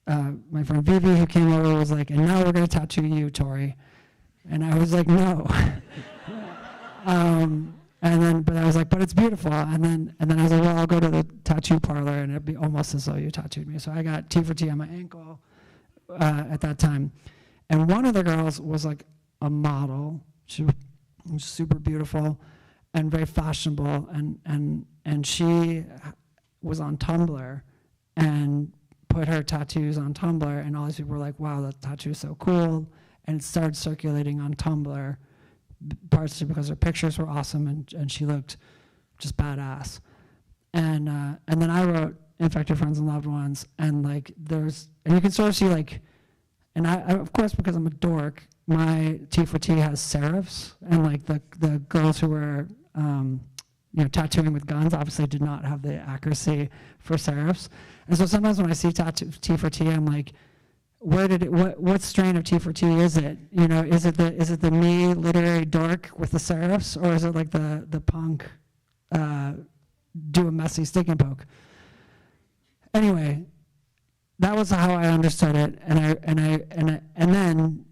my friend Vivi, who came over, was like, and now we're gonna tattoo you, Torrey. And I was like, no. But I was like, but it's beautiful. And then I was like, well, I'll go to the tattoo parlor, and it'd be almost as though you tattooed me. So I got T for T on my ankle at that time. And one of the girls was like a model. She was super beautiful and very fashionable. And she was on Tumblr and put her tattoos on Tumblr. And all these people were like, wow, that tattoo is so cool. And it started circulating on Tumblr, partially because her pictures were awesome and she looked just badass. And then I wrote Infect Your Friends and Loved Ones, and like and you can sort of see like, and I of course, because I'm a dork, my T for T has serifs, and like the girls who were tattooing with guns obviously did not have the accuracy for serifs. And so sometimes when I see T for T, I'm like, what strain of T for T is it? Is it the me literary dork with the serifs, or is it like the punk do a messy stick and poke? Anyway, that was how I understood it, and then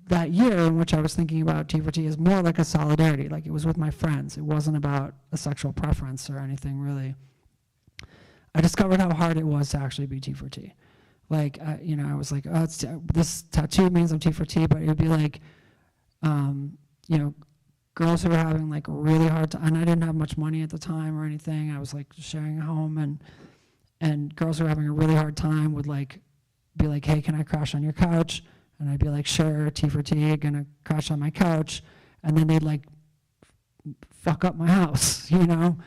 that year in which I was thinking about T for T is more like a solidarity, like it was with my friends. It wasn't about a sexual preference or anything really. I discovered how hard it was to actually be T for T. Like, I was like, oh, this tattoo means I'm T for T, but it would be like, girls who were having like a really hard time, and I didn't have much money at the time or anything. I was like sharing a home, and girls who were having a really hard time would like be like, hey, can I crash on your couch? And I'd be like, sure, T for T, gonna crash on my couch. And then they'd like fuck up my house, and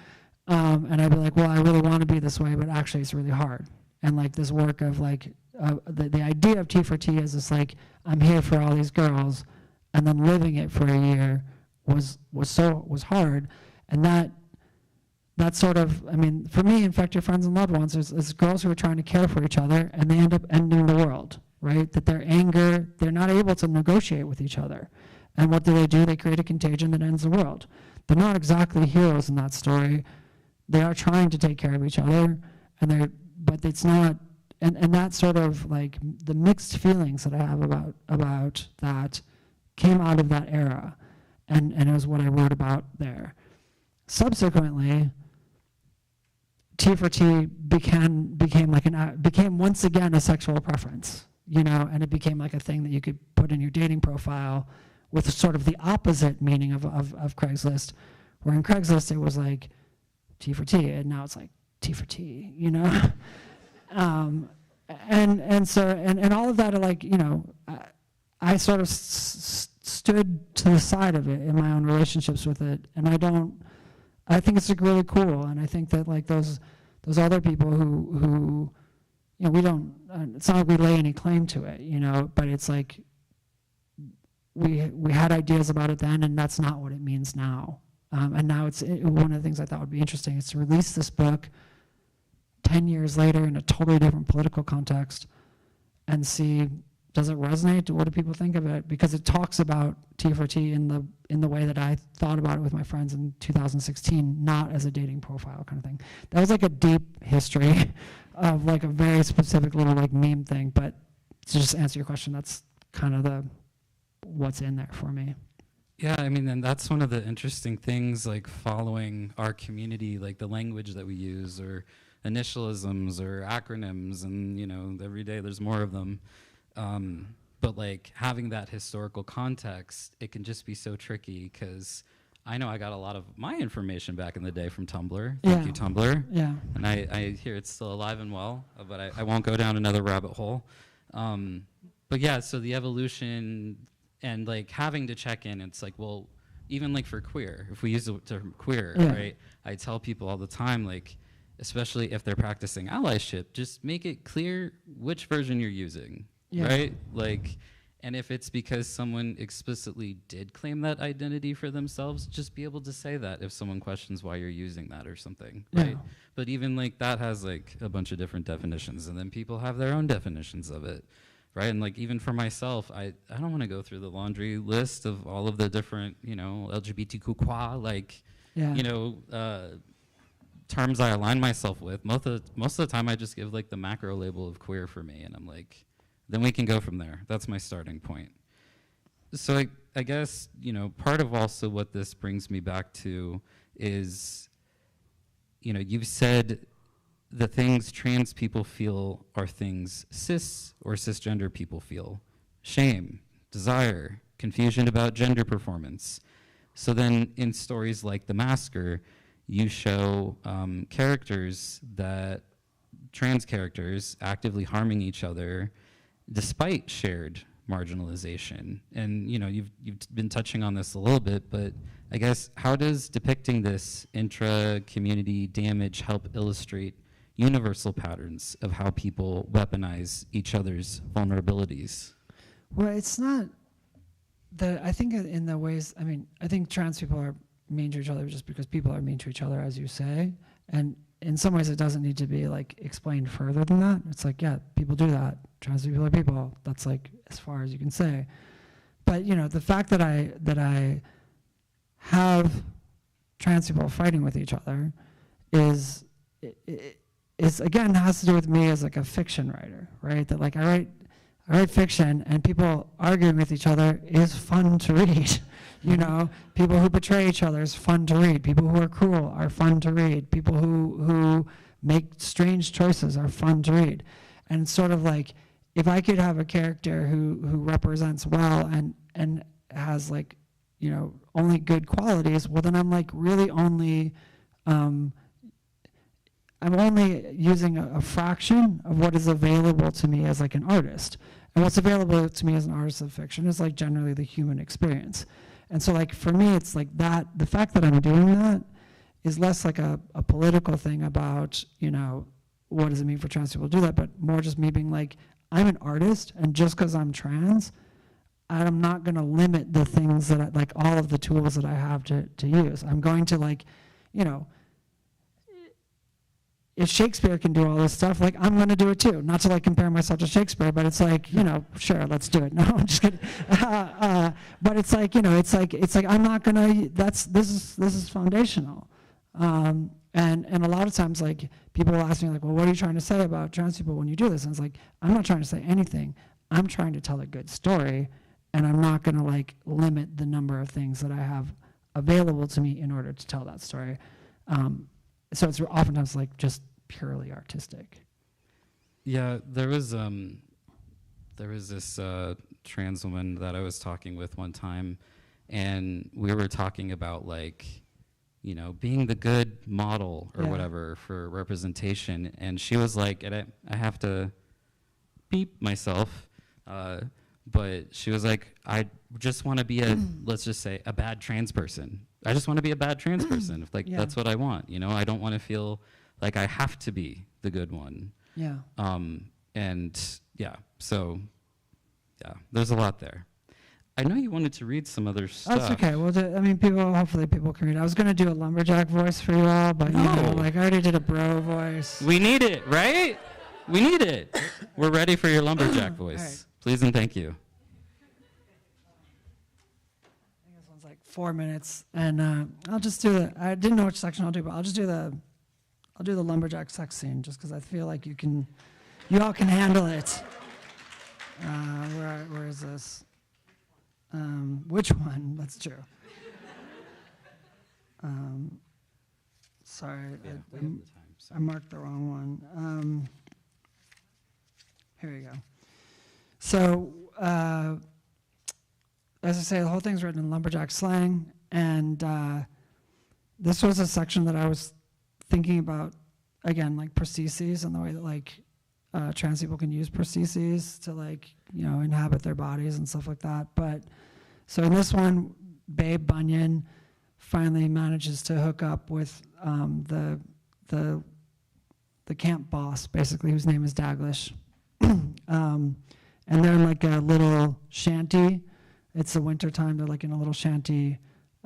I'd be like, well, I really want to be this way, but actually it's really hard. And like this work of like, the idea of T for T is this like, I'm here for all these girls, and then living it for a year was hard. And that sort of, for me, Infect Your Friends and Loved Ones is girls who are trying to care for each other, and they end up ending the world, right? That their anger, they're not able to negotiate with each other. And what do? They create a contagion that ends the world. They're not exactly heroes in that story. They are trying to take care of each other, but it's not, and that sort of like the mixed feelings that I have about that came out of that era, and it was what I wrote about there. Subsequently, T for T became once again a sexual preference, and it became like a thing that you could put in your dating profile with sort of the opposite meaning of Craigslist, where in Craigslist it was like T for T, and now it's like T for T, and so all of that are like, I sort of stood to the side of it in my own relationships with it, and I think it's like really cool, and I think that like those other people who you know, we don't, it's not like we lay any claim to it, you know, but it's like we had ideas about it then, and that's not what it means now. And now one of the things I thought would be interesting is to release this book 10 years later in a totally different political context and see, does it resonate? What do people think of it? Because it talks about T for T in the way that I thought about it with my friends in 2016, not as a dating profile kind of thing. That was like a deep history of like a very specific little like meme thing. But to just answer your question, that's kind of what's in there for me. Yeah, I mean, and that's one of the interesting things, like following our community, like the language that we use, or initialisms or acronyms, and you know, every day there's more of them. But like having that historical context, it can just be so tricky, because I know I got a lot of my information back in the day from Tumblr. Thank you, Tumblr. Yeah. And I hear it's still alive and well, but I won't go down another rabbit hole. But yeah, so the evolution and like having to check in, it's like, well, even like for queer, if we use the term queer, right? I tell people all the time, like, especially if they're practicing allyship, just make it clear which version you're using, right? Like, and if it's because someone explicitly did claim that identity for themselves, just be able to say that if someone questions why you're using that or something, right? But even like that has like a bunch of different definitions, and then people have their own definitions of it, right? And like even for myself, I don't want to go through the laundry list of all of the different, you know, LGBTQ like, you know, terms I align myself with. Most of the time I just give like the macro label of queer for me, and I'm like, then we can go from there. That's my starting point. So I guess, you know, part of also what this brings me back to is, you know, you've said the things trans people feel are things cis or cisgender people feel. Shame, desire, confusion about gender performance. So then in stories like The Masker, you show characters that, trans characters, actively harming each other despite shared marginalization. And you know, you've been touching on this a little bit, but I guess how does depicting this intra-community damage help illustrate universal patterns of how people weaponize each other's vulnerabilities? Well, it's not that, I think in the ways, I mean, I think trans people are mean to each other just because people are mean to each other, as you say. And in some ways it doesn't need to be like explained further than that. It's like, yeah, people do that. Trans people are people. That's like as far as you can say. But you know, the fact that I have trans people fighting with each other is again has to do with me as like a fiction writer, right? That like I write fiction, and people arguing with each other is fun to read. You know, people who betray each other is fun to read. People who are cruel are fun to read. People who make strange choices are fun to read. And sort of like, if I could have a character who represents well and has like, you know, only good qualities, well then I'm like really only, I'm only using a fraction of what is available to me as like an artist. And what's available to me as an artist of fiction is like generally the human experience. And so like for me, it's like that, the fact that I'm doing that is less like a political thing about, you know, what does it mean for trans people to do that, but more just me being like, I'm an artist, and just because I'm trans, I'm not going to limit the things that I, like all of the tools that I have to use. I'm going to like, you know, if Shakespeare can do all this stuff, like I'm going to do it too. Not to like compare myself to Shakespeare, but it's like, you know, sure, let's do it. No, I'm just kidding. But it's like, you know, it's like I'm not going to. This is foundational. And a lot of times, like people will ask me, like, well, what are you trying to say about trans people when you do this? And it's like, I'm not trying to say anything. I'm trying to tell a good story, and I'm not going to like limit the number of things that I have available to me in order to tell that story. So it's oftentimes like just purely artistic. Yeah, there was this trans woman that I was talking with one time, and we were talking about like, you know, being the good model or whatever for representation, and she was like, and I have to beep myself, but she was like, I just want to be a, let's just say, a bad trans person. I just want to be a bad trans person. Like, Yeah. that's what I want, you know? I don't want to feel like I have to be the good one. Yeah. And yeah, so yeah, there's a lot there. I know you wanted to read some other stuff. That's okay. Well, I mean, hopefully people can read. I was going to do a lumberjack voice for you all, but you know, like I already did a bro voice. We need it, right? We need it. We're ready for your lumberjack voice. Right. Please and thank you. I think this one's like 4 minutes, and I'll just do the. I didn't know which section I'll do, but I'll just do the. I'll do the lumberjack sex scene, just because I feel like you all can handle it. Where is this? Which one? That's true. Sorry, I marked the wrong one. Here we go. So, as I say, the whole thing's written in lumberjack slang, and this was a section that I was thinking about, again, like prostheses and the way that like trans people can use prostheses to like, you know, inhabit their bodies and stuff like that. But so in this one, Babe Bunyan finally manages to hook up with the camp boss, basically, whose name is Daglish. And they're in like a little shanty. It's the winter time. They're like in a little shanty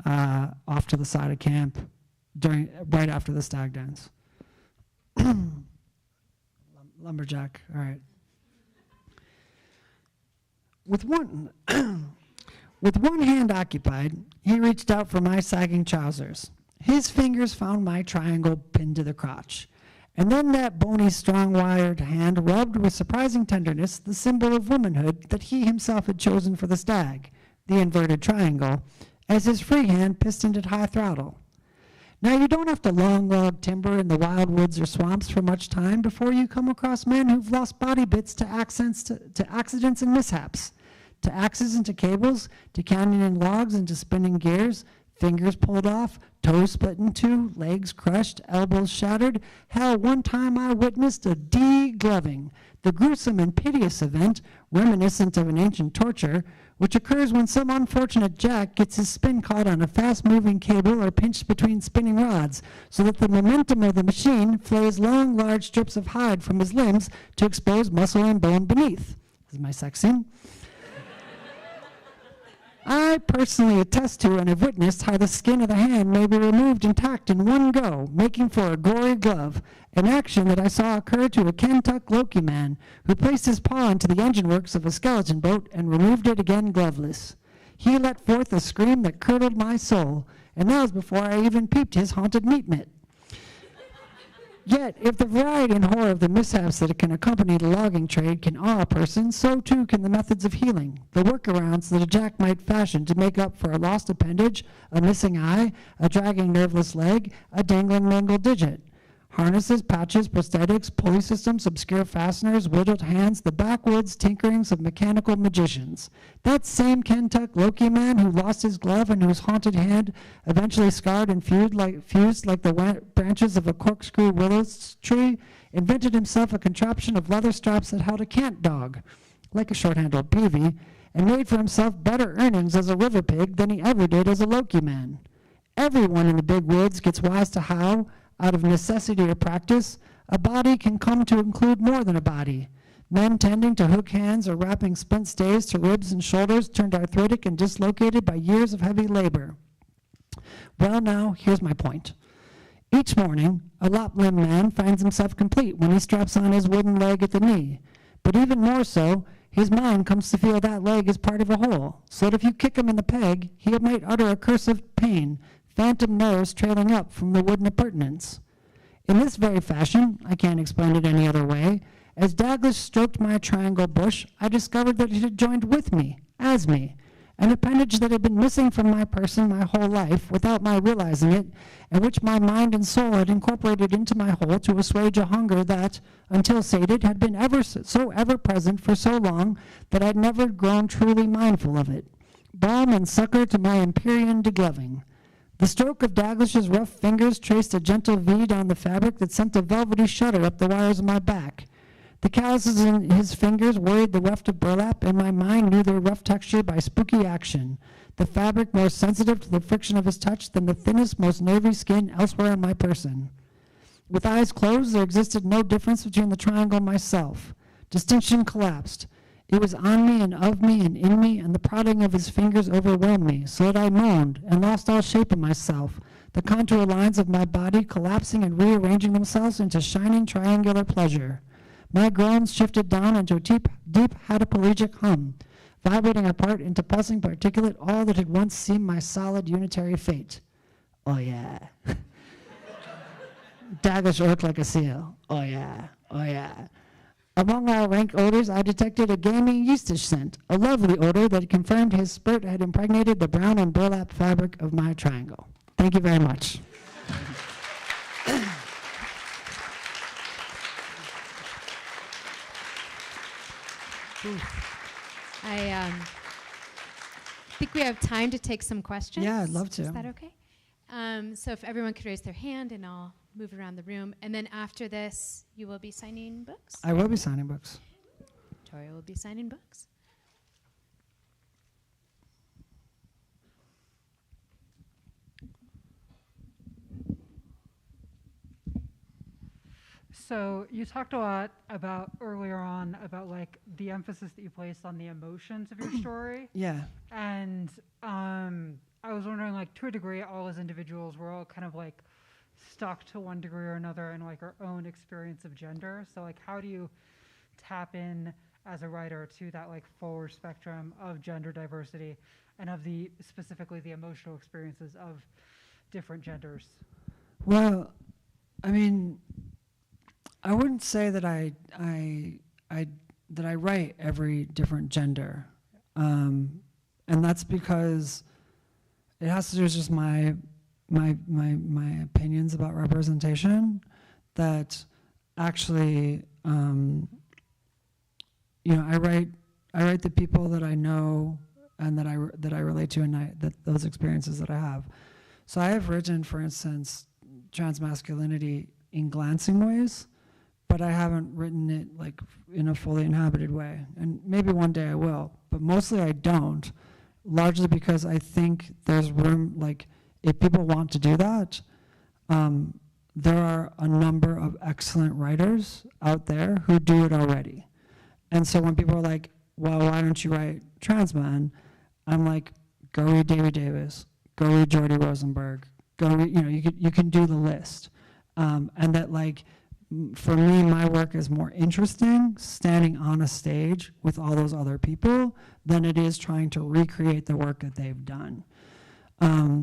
off to the side of camp right after the Stag Dance. Lumberjack, all right. With one hand occupied, he reached out for my sagging trousers. His fingers found my triangle pinned to the crotch. And then that bony, strong-wired hand rubbed with surprising tenderness the symbol of womanhood that he himself had chosen for the stag, the inverted triangle, as his free hand pistoned at high throttle. Now, you don't have to long log timber in the wild woods or swamps for much time before you come across men who've lost body bits to accidents and mishaps, to axes and to cables, to canyoning logs and to spinning gears, fingers pulled off, toes split in two, legs crushed, elbows shattered. Hell, one time I witnessed a de-gloving, the gruesome and piteous event, reminiscent of an ancient torture, which occurs when some unfortunate jack gets his spin caught on a fast-moving cable or pinched between spinning rods, so that the momentum of the machine flays long, large strips of hide from his limbs to expose muscle and bone beneath. This is my sex scene. I personally attest to and have witnessed how the skin of the hand may be removed intact in one go, making for a gory glove, an action that I saw occur to a Kentuck Loki man who placed his paw into the engine works of a skeleton boat and removed it again gloveless. He let forth a scream that curdled my soul, and that was before I even peeped his haunted meat mitt. Yet, if the variety and horror of the mishaps that can accompany the logging trade can awe a person, so too can the methods of healing, the workarounds that a jack might fashion to make up for a lost appendage, a missing eye, a dragging nerveless leg, a dangling mangled digit. Harnesses, patches, prosthetics, pulley systems, obscure fasteners, whittled hands, the backwoods tinkerings of mechanical magicians. That same Kentuck Loki man who lost his glove and whose haunted hand eventually scarred and fused like the branches of a corkscrew willow tree, invented himself a contraption of leather straps that held a cant dog, like a short-handled peavy, and made for himself better earnings as a river pig than he ever did as a Loki man. Everyone in the big woods gets wise to how, out of necessity or practice, a body can come to include more than a body. Men tending to hook hands or wrapping spent stays to ribs and shoulders turned arthritic and dislocated by years of heavy labor. Well, now, here's my point. Each morning, a lop-limbed man finds himself complete when he straps on his wooden leg at the knee. But even more so, his mind comes to feel that leg is part of a whole, so that if you kick him in the peg, he might utter a curse of pain, phantom nerves trailing up from the wooden appurtenance. In this very fashion, I can't explain it any other way, as Daglish stroked my triangle bush, I discovered that it had joined with me, as me, an appendage that had been missing from my person my whole life without my realizing it, and which my mind and soul had incorporated into my whole to assuage a hunger that, until sated, had been ever present for so long that I'd never grown truly mindful of it. Balm and succor to my Empyrean degloving. The stroke of Daglish's rough fingers traced a gentle V down the fabric that sent a velvety shudder up the wires of my back. The calluses in his fingers worried the weft of burlap, and my mind knew their rough texture by spooky action. The fabric more sensitive to the friction of his touch than the thinnest, most nervy skin elsewhere on my person. With eyes closed, there existed no difference between the triangle and myself. Distinction collapsed. It was on me and of me and in me, and the prodding of his fingers overwhelmed me, so that I moaned and lost all shape of myself, the contour lines of my body collapsing and rearranging themselves into shining triangular pleasure. My groans shifted down into a deep hatiplegic hum, vibrating apart into pulsing particulate all that had once seemed my solid unitary fate. Oh yeah. Daggers work like a seal. Oh yeah, oh yeah. Among our rank odors, I detected a gaming yeastish scent, a lovely odor that confirmed his spurt had impregnated the brown and burlap fabric of my triangle. Thank you very much. I think we have time to take some questions. Yeah, I'd love to. Is that okay? So if everyone could raise their hand, and I'll move around the room. And then after this, you will be signing books? I will be signing books. Torrey will be signing books. So you talked a lot about earlier on about like the emphasis that you placed on the emotions of your story. Yeah. And I was wondering, like, to a degree, all as individuals, we're all kind of like stuck to one degree or another in like our own experience of gender. So like, how do you tap in as a writer to that like fuller spectrum of gender diversity and of the specifically the emotional experiences of different genders? Well, I mean, I wouldn't say that I write every different gender, and that's because it has to do with just my opinions about representation. That actually, I write the people that I know and that I relate to, and those experiences that I have. So I have written, for instance, transmasculinity in glancing ways, but I haven't written it like in a fully inhabited way. And maybe one day I will, but mostly I don't, largely because I think there's room, like if people want to do that, there are a number of excellent writers out there who do it already. And so when people are like, well, why don't you write trans men? I'm like, go read David Davis, go read Jordy Rosenberg, go read, you can do the list. And that like, for me, my work is more interesting standing on a stage with all those other people than it is trying to recreate the work that they've done. I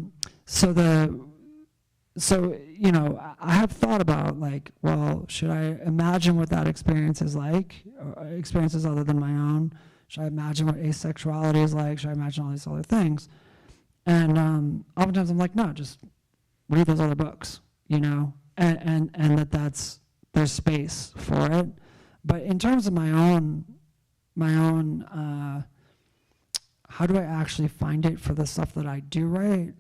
have thought about like, well, should I imagine what that experience is like, or experiences other than my own? Should I imagine what asexuality is like? Should I imagine all these other things? And oftentimes I'm like, no, just read those other books, and there's space for it. But in terms of my own, how do I actually find it for the stuff that I do write,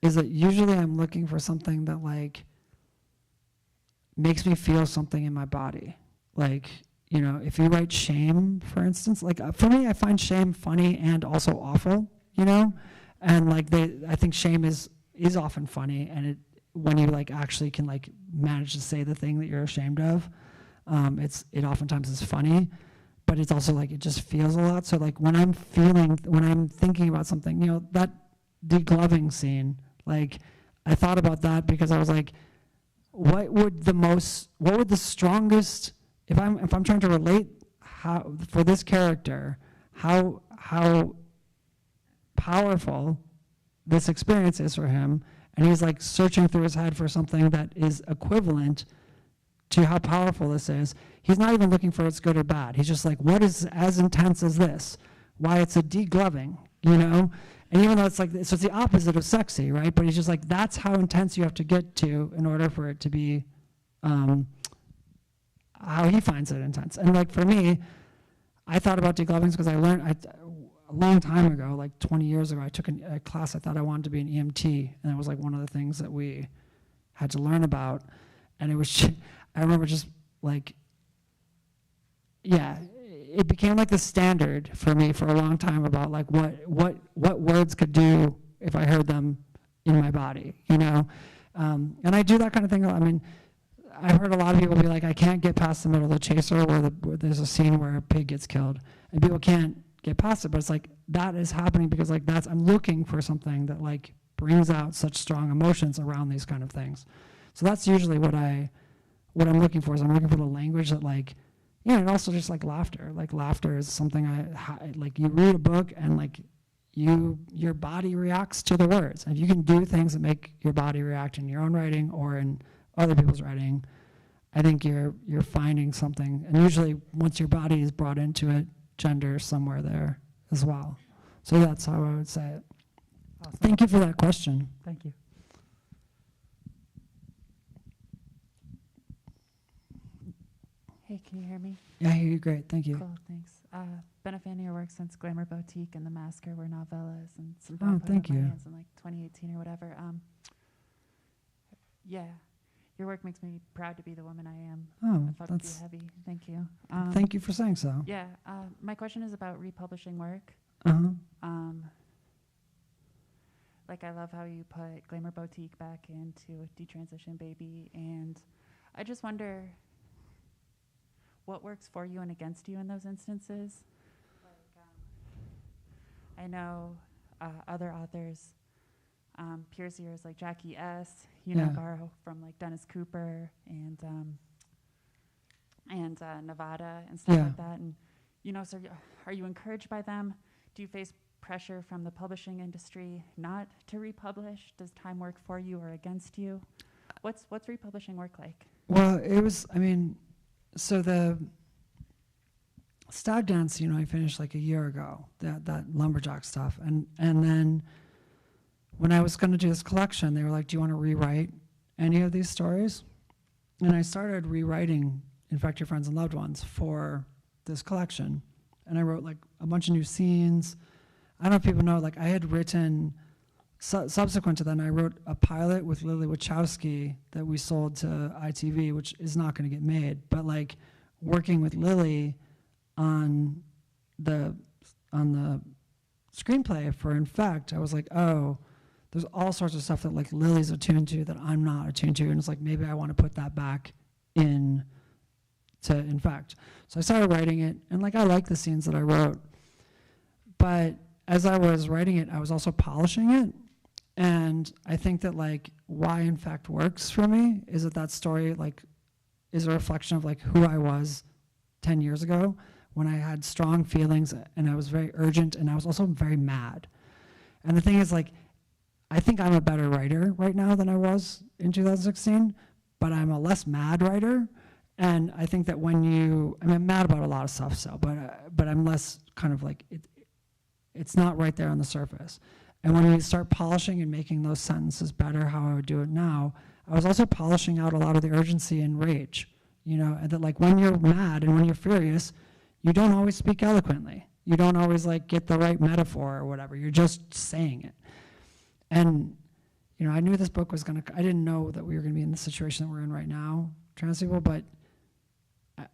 is that usually I'm looking for something that like makes me feel something in my body. Like, if you write shame, for instance, like for me, I find shame funny and also awful, and like I think shame is often funny, and when you like actually can like manage to say the thing that you're ashamed of, it oftentimes is funny, but it's also like it just feels a lot. So like when I'm thinking about something, that degloving scene, like I thought about that because I was like, what would the strongest, if I'm trying to relate for this character, how powerful this experience is for him. And he's like searching through his head for something that is equivalent to how powerful this is. He's not even looking for it's good or bad. He's just like, what is as intense as this? Why, it's a degloving, And even though it's like, so it's the opposite of sexy, right? But he's just like, that's how intense you have to get to in order for it to be how he finds it intense. And like for me, I thought about deglovings because I learned, a long time ago, like 20 years ago, I took a class. I thought I wanted to be an EMT, and it was like one of the things that we had to learn about. And it was, I remember just like yeah, it became like the standard for me for a long time about like what words could do if I heard them in my body, you know? And I do that kind of thing. I mean, I've heard a lot of people be like, I can't get past the middle of the chaser where there's a scene where a pig gets killed, and people can't get past it. But it's like that is happening because like I'm looking for something that like brings out such strong emotions around these kind of things. So that's usually what I'm looking for. Is I'm looking for the language that like, and also just like laughter. Like laughter is something like you read a book and like your body reacts to the words. And if you can do things that make your body react in your own writing or in other people's writing, I think you're finding something. And usually once your body is brought into it, gender is somewhere there as well. So that's how I would say it. Awesome. Thank you for that question. Thank you. Hey, can you hear me? Yeah, I hear you great. Thank you. Cool, thanks. Been a fan of your work since Glamour Boutique and The Masker were novellas and some Oh, thank you. in like 2018 or whatever. Yeah, your work makes me proud to be the woman I am. Oh, I fuck with you that's heavy. Thank you. thank you for saying so. Yeah, my question is about republishing work. Uh-huh. Like I love how you put Glamour Boutique back into Detransition Baby, and I just wonder what works for you and against you in those instances. Like, I know other authors, peers of yours like Jackie S., borrow from like Dennis Cooper and Nevada and stuff like that. And, so are you encouraged by them? Do you face pressure from the publishing industry not to republish? Does time work for you or against you? What's republishing work like? Well, it was, so the Stag Dance, I finished like a year ago, that lumberjack stuff. And then when I was going to do this collection, they were like, do you want to rewrite any of these stories? And I started rewriting Infect Your Friends and Loved Ones for this collection. And I wrote like a bunch of new scenes. I don't know if people know, like I had written, subsequent to that, I wrote a pilot with Lily Wachowski that we sold to ITV, which is not going to get made. But like working with Lily on the screenplay for Infect, I was like, oh, there's all sorts of stuff that like Lily's attuned to that I'm not attuned to, and it's like maybe I want to put that back in to Infect. So I started writing it, and like I like the scenes that I wrote, but as I was writing it, I was also polishing it. And I think that like why Infect works for me is that story like is a reflection of like who I was 10 years ago when I had strong feelings and I was very urgent and I was also very mad. And the thing is like, I think I'm a better writer right now than I was in 2016, but I'm a less mad writer. And I think that when I'm mad about a lot of stuff, so, but I'm less kind of like, it's not right there on the surface. And when we start polishing and making those sentences better, how I would do it now, I was also polishing out a lot of the urgency and rage, and that like when you're mad and when you're furious, you don't always speak eloquently. You don't always like get the right metaphor or whatever. You're just saying it. And, I knew this book was I didn't know that we were going to be in the situation that we're in right now, trans people, but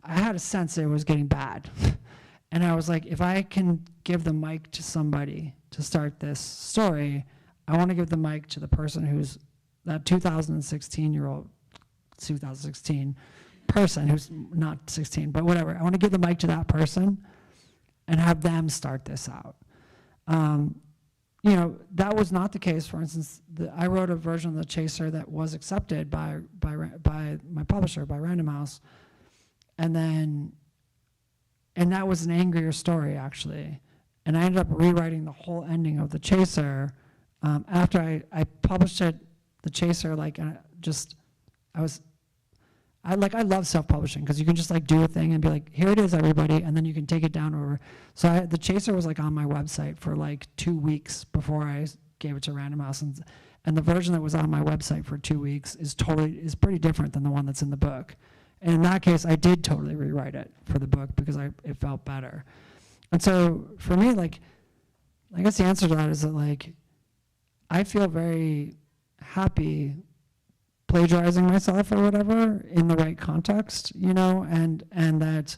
I had a sense that it was getting bad. And I was like, if I can give the mic to somebody to start this story, I want to give the mic to the person who's that 2016 person who's not 16, but whatever. I want to give the mic to that person and have them start this out. That was not the case. For instance, I wrote a version of The Chaser that was accepted by my publisher, by Random House, and that was an angrier story, actually. And I ended up rewriting the whole ending of The Chaser after I published it. The Chaser, I love self-publishing because you can just like do a thing and be like, here it is, everybody, and then you can take it down over. So The Chaser was like on my website for like 2 weeks before I gave it to Random House, and the version that was on my website for 2 weeks is pretty different than the one that's in the book. And in that case, I did totally rewrite it for the book because it felt better. And so for me, like, I guess the answer to that is that like, I feel very happy plagiarizing myself or whatever in the right context, and that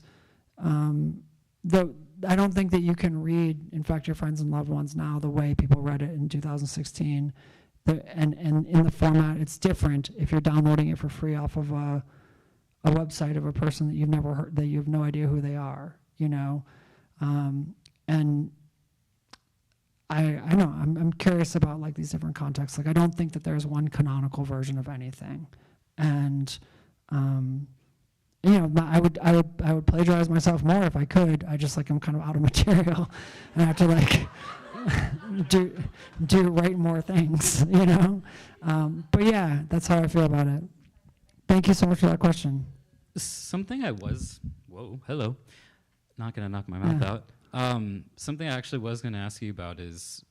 Though I don't think that you can read Infect Your Friends and Loved Ones now the way people read it in 2016. And in the format, it's different if you're downloading it for free off of a website of a person that you've never heard, that you have no idea who they are, you know. And I know, I'm curious about like these different contexts. Like I don't think that there's one canonical version of anything. And you know, I would plagiarize myself more if I could. I just like I'm kind of out of material, and I have to like write more things, you know. But yeah, that's how I feel about it. Thank you so much for that question. Something I was hello, not gonna knock my mouth out. Something I actually was gonna ask you about is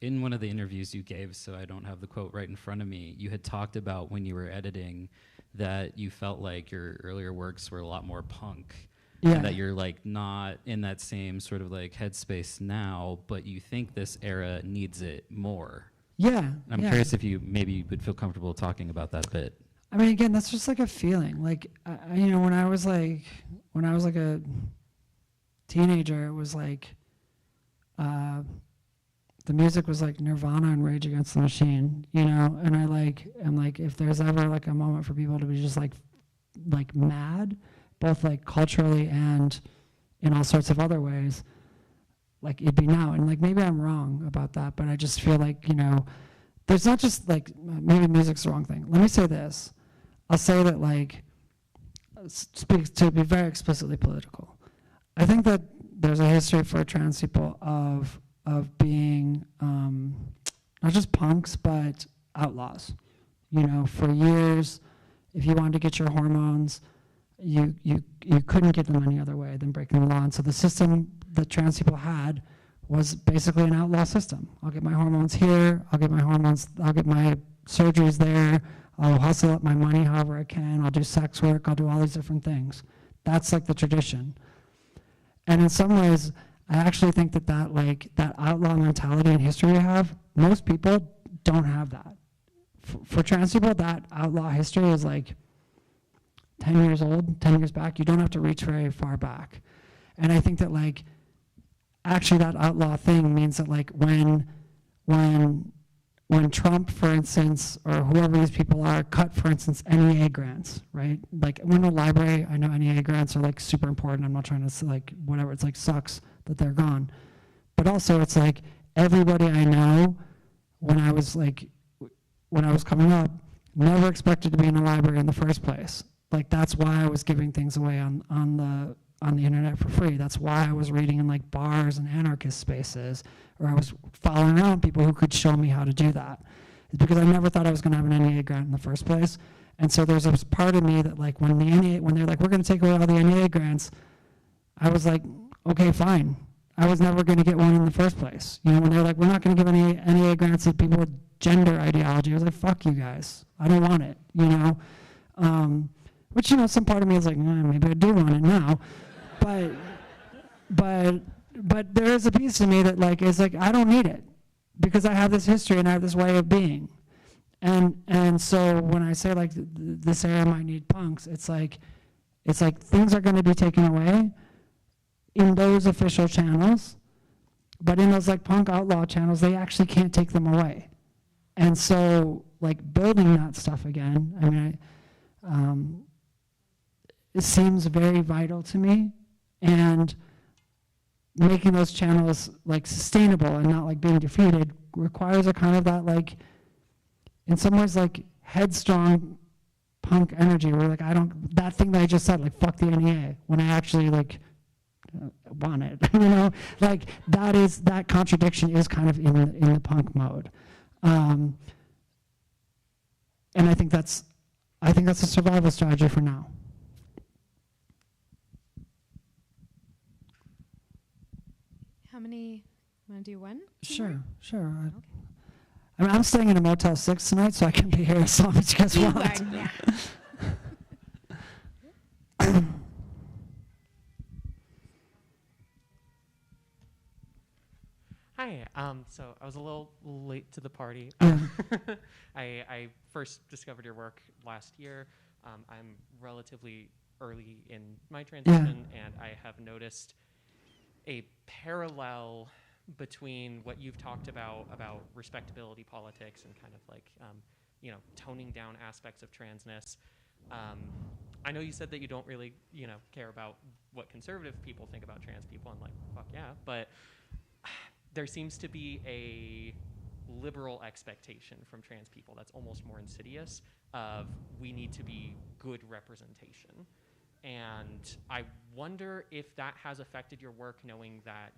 in one of the interviews you gave, so I don't have the quote right in front of me. You had talked about when you were editing that you felt like your earlier works were a lot more punk, and that you're like not in that same sort of like headspace now, but you think this era needs it more. Yeah. I'm curious if you maybe would feel comfortable talking about that bit. I mean, again, that's just like a feeling. Like, you know, when I was like a teenager, it was like, the music was like Nirvana and Rage Against the Machine, you know? And I'm like, if there's ever like a moment for people to be just like mad, both like culturally and in all sorts of other ways, like it'd be now. And like, maybe I'm wrong about that, but I just feel like, you know, there's not just like, maybe music's the wrong thing. Let me say this. I'll say that like, to be very explicitly political. I think that there's a history for trans people of being not just punks, but outlaws. You know, for years, if you wanted to get your hormones, you couldn't get them any other way than breaking the law. And so the system that trans people had was basically an outlaw system. I'll get my hormones here, I'll get my surgeries there, I'll hustle up my money however I can, I'll do sex work, I'll do all these different things. That's like the tradition. And in some ways, I actually think that outlaw mentality and history we have, most people don't have that. For trans people, that outlaw history is like 10 years old, 10 years back. You don't have to reach very far back. And I think that like, actually that outlaw thing means that like when Trump, for instance, or whoever these people are, cut, for instance, NEA grants, right? Like when a library, I know NEA grants are like super important. I'm not trying to like, whatever, it's like sucks that they're gone. But also it's like everybody I know when I was coming up, never expected to be in a library in the first place. Like that's why I was giving things away on the internet for free. That's why I was reading in like bars and anarchist spaces, or I was following around people who could show me how to do that. It's because I never thought I was gonna have an NEA grant in the first place. And so there's a part of me that like when they're like, we're gonna take away all the NEA grants, I was like, okay, fine. I was never gonna get one in the first place. You know, when they're like, we're not gonna give any NEA grants to people with gender ideology, I was like, fuck you guys. I don't want it, you know? Which, you know, some part of me is like, maybe I do want it now. But there is a piece of me that like is like, I don't need it because I have this history and I have this way of being. And so when I say like this era might need punks, it's like things are going to be taken away in those official channels, but in those like punk outlaw channels, they actually can't take them away. And so like building that stuff again, I mean, it seems very vital to me, and making those channels like sustainable and not like being defeated requires a kind of that like, in some ways like headstrong punk energy where like that thing that I just said, like fuck the NEA, when I actually like want it, you know, like that contradiction is kind of in the punk mode. And I think that's a survival strategy for now. How many? Want to do one? Sure. I mean, I'm staying in a Motel 6 tonight, so I can be here as long as you guys want. Yeah. Hi. So I was a little late to the party. I first discovered your work last year. I'm relatively early in my transition, and I have noticed a parallel between what you've talked about respectability politics and kind of like, toning down aspects of transness. I know you said that you don't really, care about what conservative people think about trans people. I'm like, fuck yeah. But there seems to be a liberal expectation from trans people that's almost more insidious of we need to be good representation. And I wonder if that has affected your work, knowing that,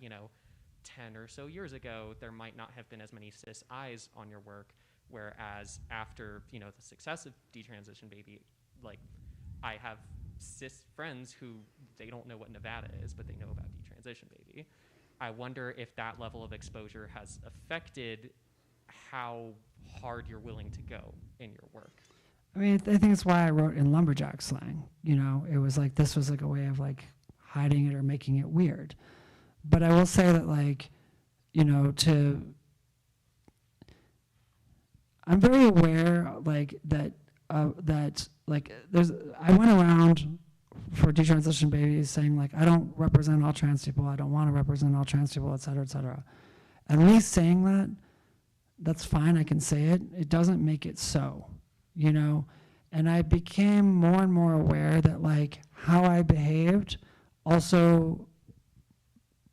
10 or so years ago, there might not have been as many cis eyes on your work, whereas after, the success of Detransition Baby, like, I have cis friends who they don't know what Nevada is, but they know about Detransition Baby. I wonder if that level of exposure has affected how hard you're willing to go in your work. I mean, I think it's why I wrote in lumberjack slang. It was like, this was like a way of like hiding it or making it weird. But I will say that like, I'm very aware like that I went around for Detransition Babies saying like, I don't represent all trans people, I don't want to represent all trans people, et cetera, et cetera. And me saying that, that's fine, I can say it. It doesn't make it so, And I became more and more aware that like how I behaved also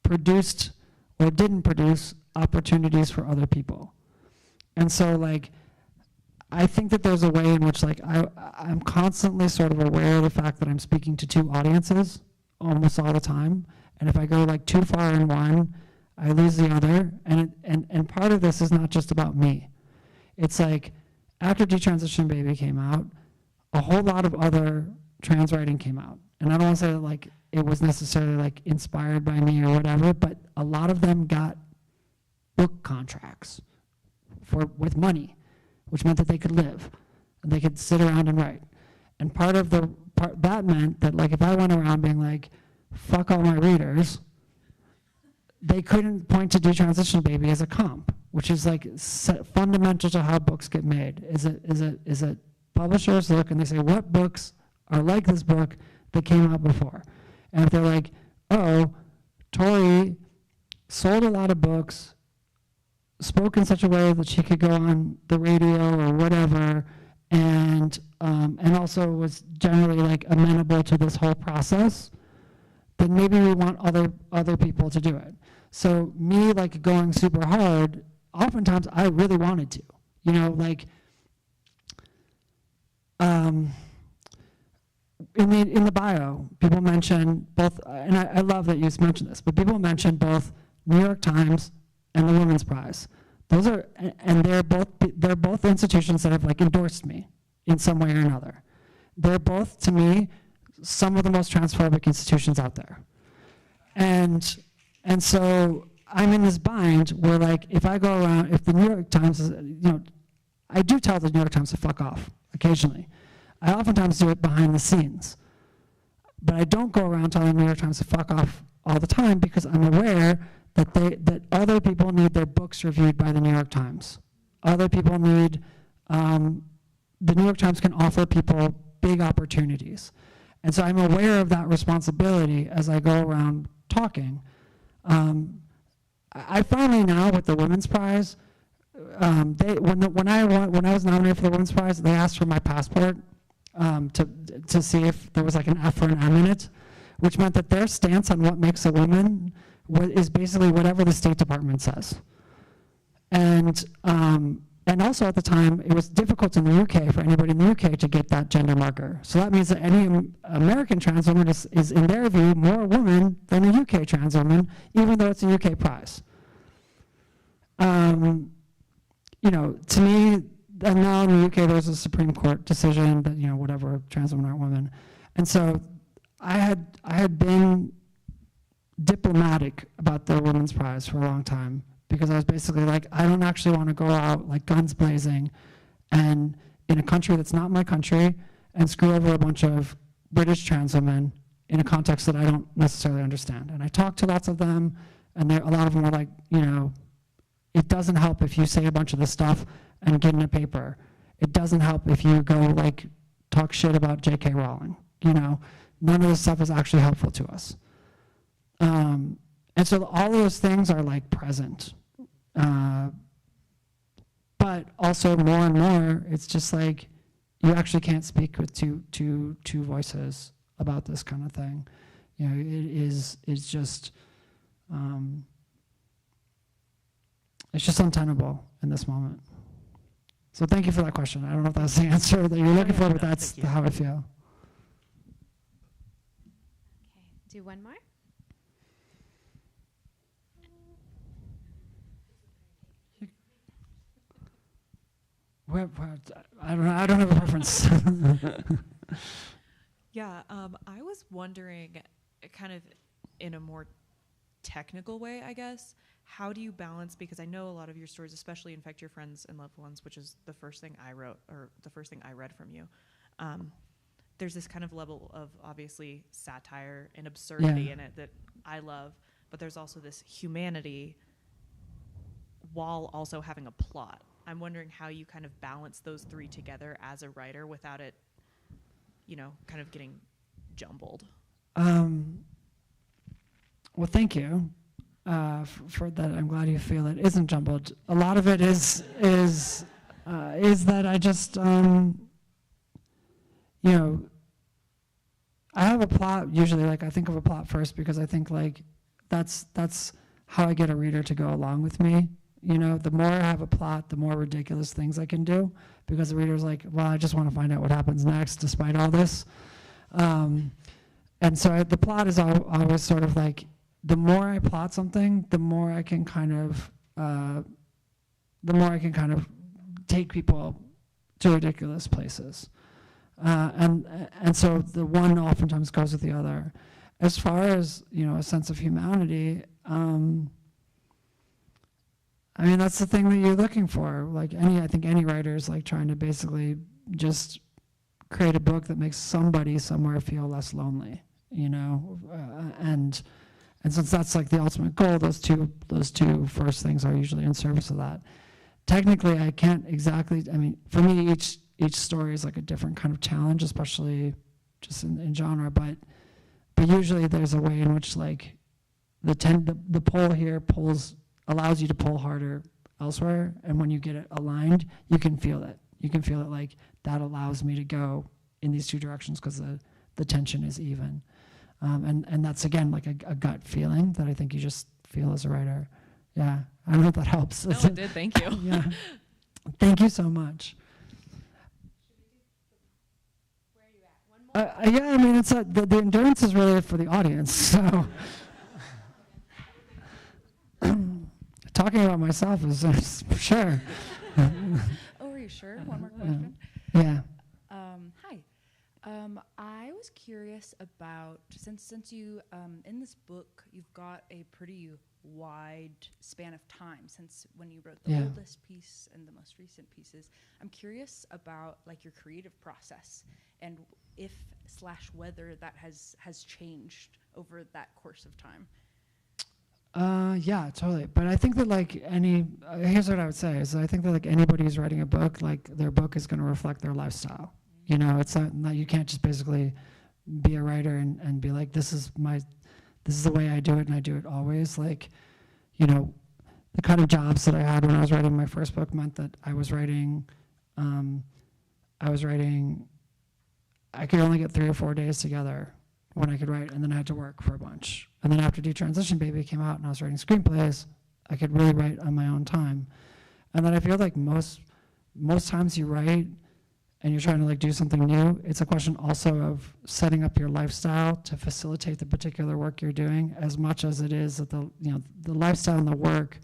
produced or didn't produce opportunities for other people. And so like, I think that there's a way in which like I'm constantly sort of aware of the fact that I'm speaking to two audiences almost all the time. And if I go like too far in one, I lose the other. And part of this is not just about me. It's like after Detransition Baby came out, a whole lot of other trans writing came out. And I don't want to say that like it was necessarily like inspired by me or whatever, but a lot of them got book contracts with money, which meant that they could live and they could sit around and write. And that meant that like if I went around being like, fuck all my readers, they couldn't point to Detransition Baby as a comp, which is like fundamental to how books get made. Is it publishers look and they say, what books are like this book that came out before? And if they're like, oh, Torrey sold a lot of books, spoke in such a way that she could go on the radio or whatever, and also was generally like amenable to this whole process, then maybe we want other people to do it. So me like going super hard, oftentimes I really wanted to, in the bio, people mention both, and I love that you mentioned this, but people mention both New York Times and the Women's Prize. Those are, and they're both institutions that have like endorsed me in some way or another. They're both, to me, some of the most transphobic institutions out there. And so I'm in this bind where like, if I go around, if the New York Times is, I do tell the New York Times to fuck off occasionally. I oftentimes do it behind the scenes. But I don't go around telling the New York Times to fuck off all the time because I'm aware that other people need their books reviewed by the New York Times. Other people need, the New York Times can offer people big opportunities. And so I'm aware of that responsibility as I go around talking. I finally now with the Women's Prize, when I was nominated for the Women's Prize, they asked for my passport to see if there was like an F or an M in it, which meant that their stance on what makes a woman is basically whatever the State Department says. And also at the time, it was difficult in the UK for anybody in the UK to get that gender marker. So that means that any American trans woman is in their view, more a woman than a UK trans woman, even though it's a UK prize. To me, and now in the UK, there's a Supreme Court decision that, whatever, trans women aren't women. And so I had been diplomatic about the Women's Prize for a long time because I was basically like, I don't actually want to go out like guns blazing and in a country that's not my country and screw over a bunch of British trans women in a context that I don't necessarily understand. And I talked to lots of them, and a lot of them were like, it doesn't help if you say a bunch of this stuff and get in a paper. It doesn't help if you go like talk shit about J.K. Rowling. none of this stuff is actually helpful to us. And so all those things are like present. But also more and more, it's just like you actually can't speak with two voices about this kind of thing. You know, it's just untenable in this moment. So thank you for that question. I don't know if that's the answer that you're looking for, but that's how I feel. Okay, do one more. I don't have a preference. Yeah, I was wondering, kind of in a more technical way, I guess, how do you balance, because I know a lot of your stories, especially Infect Your Friends and Loved Ones, which is the first thing I wrote, or the first thing I read from you, there's this kind of level of obviously satire and absurdity in it that I love, but there's also this humanity while also having a plot. I'm wondering how you kind of balance those three together as a writer without it, you know, kind of getting jumbled. Well, thank you for that. I'm glad you feel it isn't jumbled. A lot of it is that I just, you know, I have a plot usually. Like I think of a plot first because I think like that's how I get a reader to go along with me. You know, the more I have a plot, the more ridiculous things I can do, because the reader's like, well, I just want to find out what happens next despite all this. And so the plot is always sort of like, the more I plot something, the more I can kind of take people to ridiculous places. And so the one oftentimes goes with the other. As far as, you know, a sense of humanity, I mean, that's the thing that you're looking for. Like I think any writer is like trying to basically just create a book that makes somebody somewhere feel less lonely, you know? And since that's like the ultimate goal, those two first things are usually in service of that. Technically, I can't exactly, I mean, for me, each story is like a different kind of challenge, especially just in genre, but usually there's a way in which like the pull here allows you to pull harder elsewhere, and when you get it aligned, you can feel it. You can feel it like that allows me to go in these two directions because the tension is even. And that's, again, like a gut feeling that I think you just feel as a writer. Yeah, I don't know if that helps. No, it did, thank you. Yeah, thank you so much. Yeah, I mean, it's the endurance is really for the audience, so. Talking about myself is for sure. Oh, are you sure? One more question. Yeah. Hi. I was curious about, since you, in this book, you've got a pretty wide span of time since when you wrote the oldest piece and the most recent pieces. I'm curious about like your creative process and if/whether that has changed over that course of time. Yeah, totally. But I think that like here's what I would say is I think that like anybody who's writing a book, like their book is going to reflect their lifestyle. You know, it's not you can't just basically be a writer and be like, this is the way I do it and I do it always. Like, you know, the kind of jobs that I had when I was writing my first book meant that I could only get 3 or 4 days together when I could write, and then I had to work for a bunch. And then after Detransition Baby came out and I was writing screenplays, I could really write on my own time. And then I feel like most times you write and you're trying to like do something new, it's a question also of setting up your lifestyle to facilitate the particular work you're doing, as much as it is that the lifestyle and the work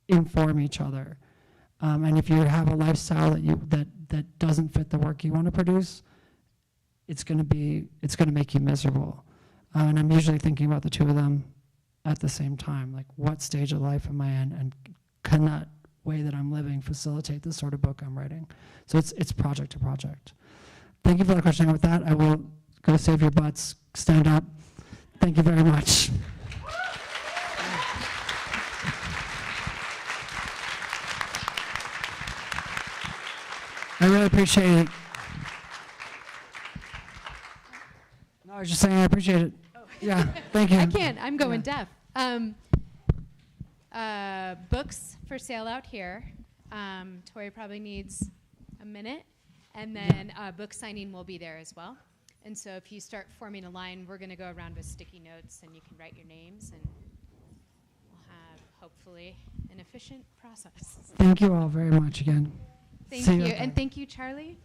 inform each other. And if you have a lifestyle that doesn't fit the work you want to produce, it's going to make you miserable. And I'm usually thinking about the two of them at the same time. Like, what stage of life am I in, and can that way that I'm living facilitate the sort of book I'm writing? So it's project to project. Thank you for the question. And with that, I will go save your butts. Stand up. Thank you very much. I really appreciate it. I was just saying I appreciate it. Yeah, thank you. I can't. I'm going Yeah. deaf. Books for sale out here. Torrey probably needs a minute. And then book signing will be there as well. And so if you start forming a line, we're going to go around with sticky notes, and you can write your names, and we'll have, hopefully, an efficient process. Thank you all very much again. Thank See you. you. And thank you, Charlie.